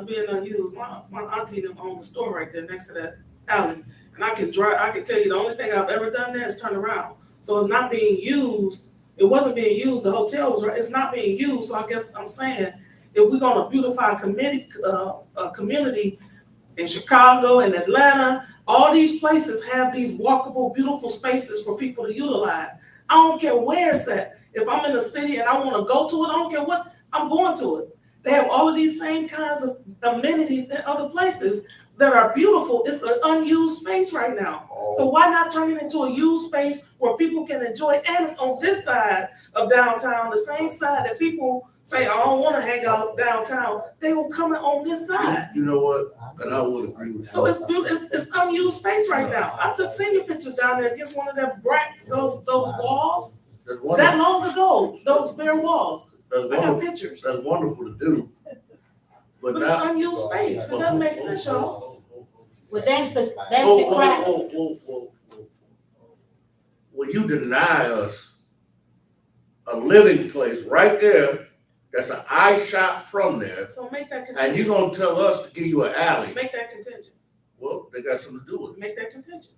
being unused. My auntie them own the store right there next to that alley. And I can tell you the only thing I've ever done there is turn around. So it's not being used. It wasn't being used. The hotel was right. It's not being used. So I guess I'm saying if we're gonna beautify a community in Chicago and Atlanta, all these places have these walkable, beautiful spaces for people to utilize. I don't care where it's at. If I'm in a city and I want to go to it, I don't care what, I'm going to it. They have all of these same kinds of amenities in other places that are beautiful. It's an unused space right now. So why not turn it into a used space where people can enjoy, and it's on this side of downtown, the same side that people say, I don't wanna hang out downtown, they will come in on this side. You know what, and I would agree with you. So it's unused space right now. I took senior pictures down there against one of them those walls, That's that wonderful, long ago, those bare walls. that's I got wonderful, pictures. that's wonderful to do. But But it's now. unused space, it doesn't make sense, y'all. Well, that's the Whoa, crack. whoa. Well, you deny us a living place right there, that's an eye shot from there, So make that and contingent, you gonna tell us to give you an alley? make that contingent, Well, they got something to do with it. make that contingent.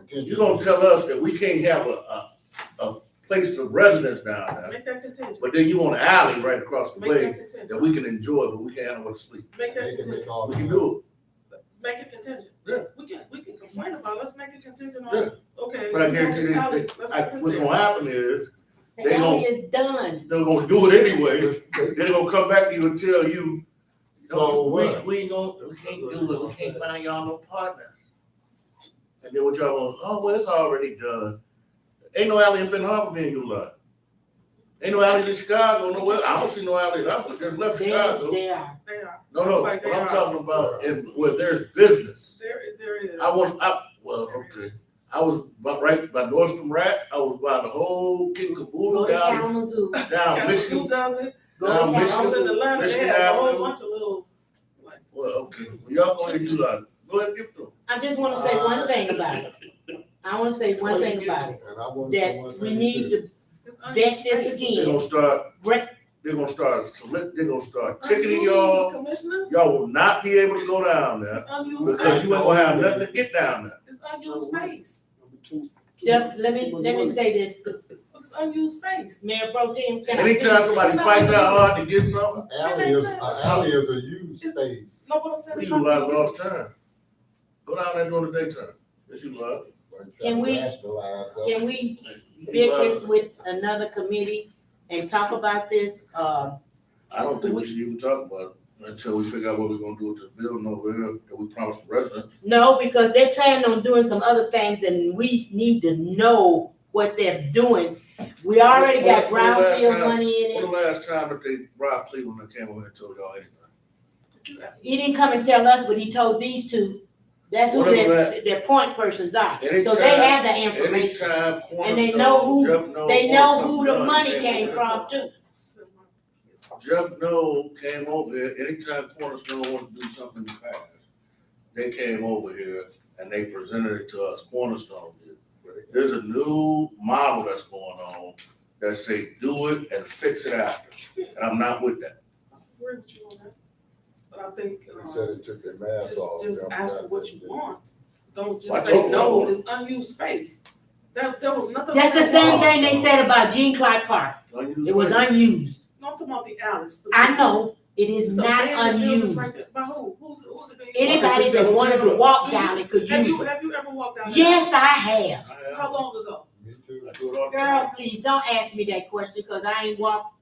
You gonna tell us that we can't have a place for residents down there, Make that contingent, but then you want an alley right across the make way that contingent, that we can enjoy, but we can't have nowhere to sleep. make that They can contingent, make all We the. can do make it contingent. Yeah. We can complain about it, let's make it contingent Yeah. on, okay. But I we want guarantee this you, alley, that- let's I- put this what's there. gonna happen is, The They alley is done. they're gonna do it anyway, then they're gonna come back to you and tell you, So no, what? we can't do it, we can't find y'all no partners. And then what y'all going, oh, well, it's already done. Ain't no alley in Ben Harbor being utilized. Ain't no alley in Chicago, nowhere, I don't see no alley, I just left They Chicago. they are. They are, No, Looks like what they I'm are. talking about is where there's business. there is. Well, okay, I was right by Nordstrom Rack, I was by the whole King Go Caboodle to down Kalamazoo. down Kalamazoo Michigan. does it, Go Down to I Michigan. was in Kalamazoo. Atlanta, they Michigan had a whole Avenue. bunch of little, like. Well, okay, well, y'all go ahead and utilize it. Go ahead and give it to them. I just wanna say one thing about it. I wanna say one thing about it, And I want to say one that we thing need too. to It's vet unused this space. They're again. gonna start, Brett, they're gonna start It's ticketing unused, y'all. Commissioner, Y'all will not be able to go down there it's unused because space, you ain't gonna have nothing to get down there. it's unused space, Jeff, let me say this, it's unused space. Mayor Pro Tem, can I? Anytime somebody fight that hard to get something, Alley is, an alley is a used It's- space. No, what I'm saying. we it's utilize it all unused. the time. Go down there during the daytime. Yes, you love it. Can we- Rationalize something. Can we vet this with another committee and talk about this? I don't think we should even talk about it until we figure out what we're gonna do with this building over here that we promised the residents. No, because they plan on doing some other things and we need to know what they're doing. We already got When the last brownfield time- money in When it. the last time that they, Rob Cleveland that came over here and told y'all anything? He didn't come and tell us, but he told these two. That's who What is their point persons are. So Anytime- they have the information. Anytime And they know Cornerstone, who- Jeff Noel They wants know something who the done, money he came over from here. too. Jeff Noel came over here, anytime Cornerstone wanted to do something in the past, they came over here and they presented it to us, Cornerstone did. There's a new model that's going on that say, do it and fix it after, and I'm not with that. I agree with you on that, but I think, They said it took their mask off. just ask for what you want, don't I just told say, you I no, want it. it's unused space. There was nothing. That's the same thing they said about Jean Clark Park. Unused It was space. unused. No, I'm talking about the alley I specifically. know, it is It's not abandoned buildings unused. right there. By who? Who's it being? Anybody that wanted to walk down it could Have use you, it. have you ever walked down there? Yes, I have. How long ago? Me too. I do it all the Girl, time. please don't ask me that question because I ain't walked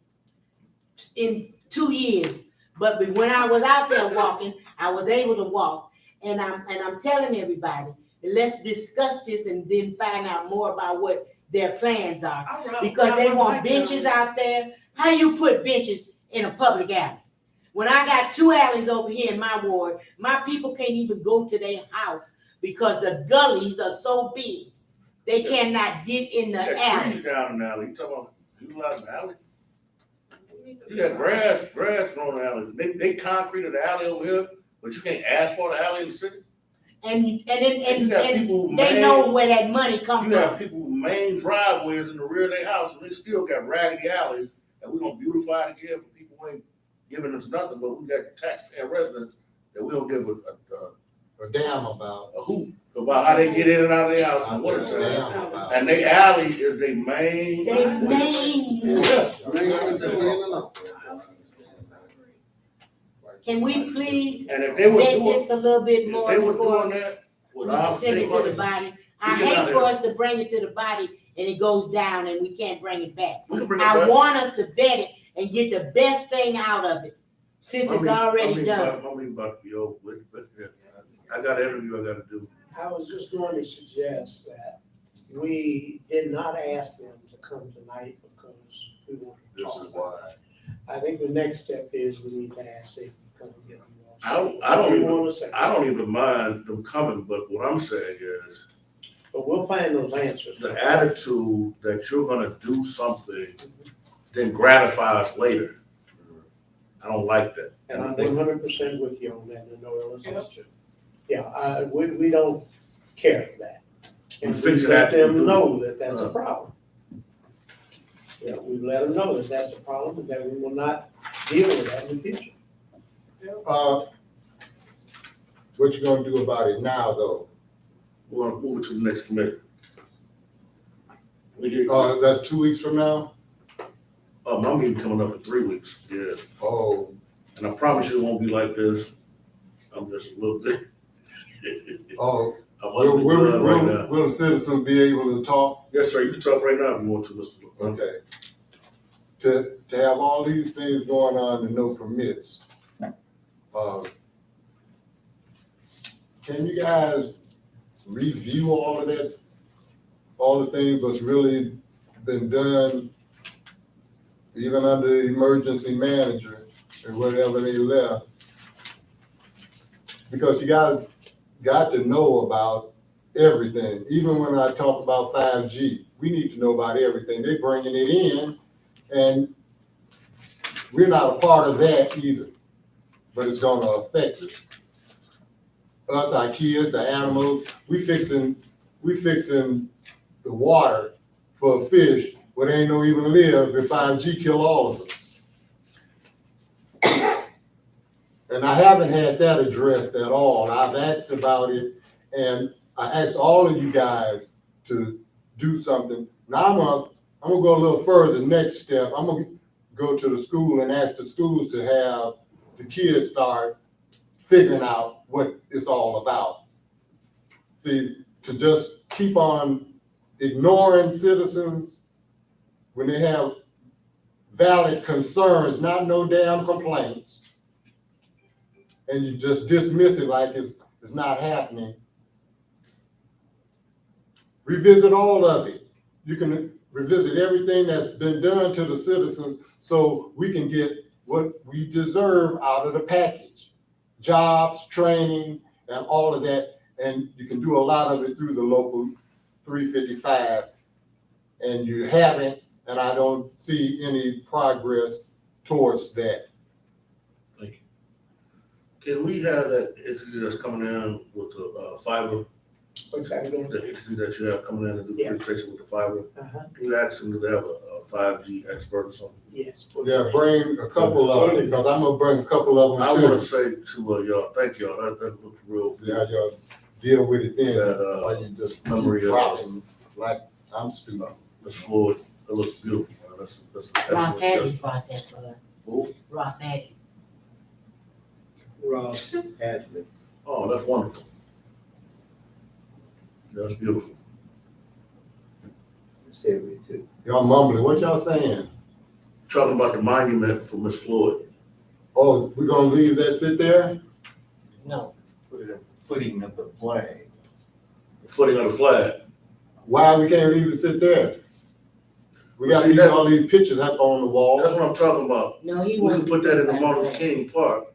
in 2 years. But when I was out there walking, I was able to walk. And I'm telling everybody, let's discuss this and then find out more about what their plans are. I ride- Because I they ride want bike benches down out there. How you put benches in a public alley? When I got 2 alleys over here in my ward, my people can't even go to their house because the gullies are so big. They cannot get in the You got alley. trees down in the alley, you talking about utilizing the alley? We need to You got grass growing in the alley, they concreted the alley over here, but you can't asphalt the alley in the city? And You got people who they know where that money comes You have from. people with main driveways in the rear of their house, and they still got raggedy alleys, and we're gonna beautify it again for people who ain't giving us nothing, but we got taxpayer residents that we don't give A damn about. a hoot about how they get in and out of their house I in the winter said a time. damn about. And they alley is their main. They main, Yeah. can we please And if they were vet doing, this a little bit if more they were before doing that we without send state it to the money, body? I We get out hate for there. us to bring it to the body and it goes down and we can't bring it back. we can bring it I back. want us to vet it and get the best thing out of it, since it's already done. I'm about to be over with, but yeah, I got an interview I gotta do. I was just going to suggest that we did not ask them to come tonight because we wanted to This talk is about why. it. I think the next step is we need to ask them to come and get I them. don't- I don't even- want to say, I don't even mind them coming, but what I'm saying is, but we'll find those answers. the attitude that you're gonna do something, then gratify us later. I don't like that. And I'm 100% with you on that, and Noel is too. Yeah, we don't care for that. And we fix it let after you them do it. know that that's a problem. Yeah, we let them know that that's a problem and that we will not deal with that in the future. What you gonna do about it now, though? We're gonna move it to the next committee. We get, That's 2 weeks from now? my meeting coming up in 3 weeks, yeah. Oh, And I promise you it won't be like this. I'm just a little bit. oh, I'm will, under the will, gun right will, now. will the citizens be able to talk? Yes, sir, you can talk right now if you want to, Mr. LeBron. Okay. To have all these things going on and no permits. Can you guys review all of that? All the things that's really been done, even under the emergency manager and whatever they left? Because you guys got to know about everything. Even when I talk about 5G, we need to know about everything. They're bringing it in, and we're not a part of that either, but it's gonna affect us. Us, our kids, the animals, we fixing the water for a fish where they ain't no even live if 5G kill all of us. And I haven't had that addressed at all. I've asked about it, and I asked all of you guys to do something. Now I'm gonna go a little further. Next step, I'm gonna go to the school and ask the schools to have the kids start figuring out what it's all about. See, to just keep on ignoring citizens when they have valid concerns, not no damn complaints, and you just dismiss it like it's not happening. Revisit all of it. You can revisit everything that's been done to the citizens so we can get what we deserve out of the package. Jobs, training, and all of that. And you can do a lot of it through the local 355. And you haven't, and I don't see any progress towards that. Thank you. Can we have that entity that's coming in with the fiber, What's that again? the entity that you have coming in and do the Yeah. presentation with the fiber? Uh-huh. Can you ask them to have a 5G expert or something? Yes. Yeah, bring a couple of them, because I'm gonna bring a couple of I them wanna too. say to y'all, thank y'all, that looked real Yeah, good. y'all deal with it then, That, while you just keep memory of- dropping like I'm stupid. Ms. Floyd, that looks beautiful, man, that's an Ross excellent Hattie gesture. brought that for us. Who? Ross Hattie. Ross Hadley. Oh, that's wonderful. That's beautiful. It's heavy too. Y'all mumbling, what y'all saying? Talking about the monument for Ms. Floyd. Oh, we're gonna leave that sit there? No. Put it at the footing of the flag. The footing of the flag. Why we can't leave it sit there? We Well, gotta see, leave that- all these pictures up on the That's wall, what I'm talking about. No, he We can won't. put that in the Martin Luther King Park.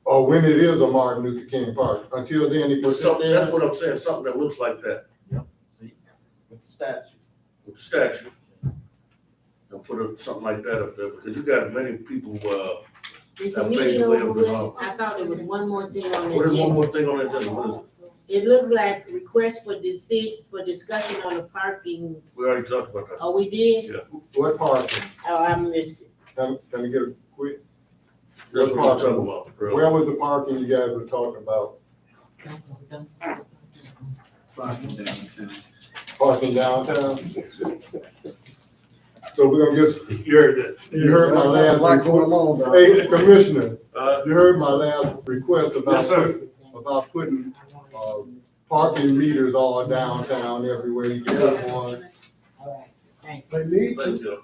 or when it is a Martin Luther King Park. Until then, it can But sit something, that's there. what I'm saying, something that looks like that See, with the statue. with the statue. And put something like that up there, because you got many people, Is the That meeting page way over up with? and up. I thought there was one more thing on the what is one agenda. more thing on the agenda? What is it? It looks like request for discussion on the parking. We already talked about that. Oh, we did? Yeah. What parking? Oh, I missed it. Can I get a quick? That's what What I'm parking? talking about, bro. Where was the parking you guys were talking about? Parking downtown. Parking downtown? So we're gonna get, You heard that. you heard my last report. Hey, Commissioner, you heard my last request about. Yes, sir. About putting, parking meters all downtown everywhere. You can put one. All right, thanks. They need Thank to. you.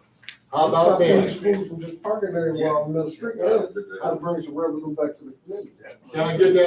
How about Stop that? these fools from just parking there while on the street. I'd bring some revenue back to the community. Can I get that?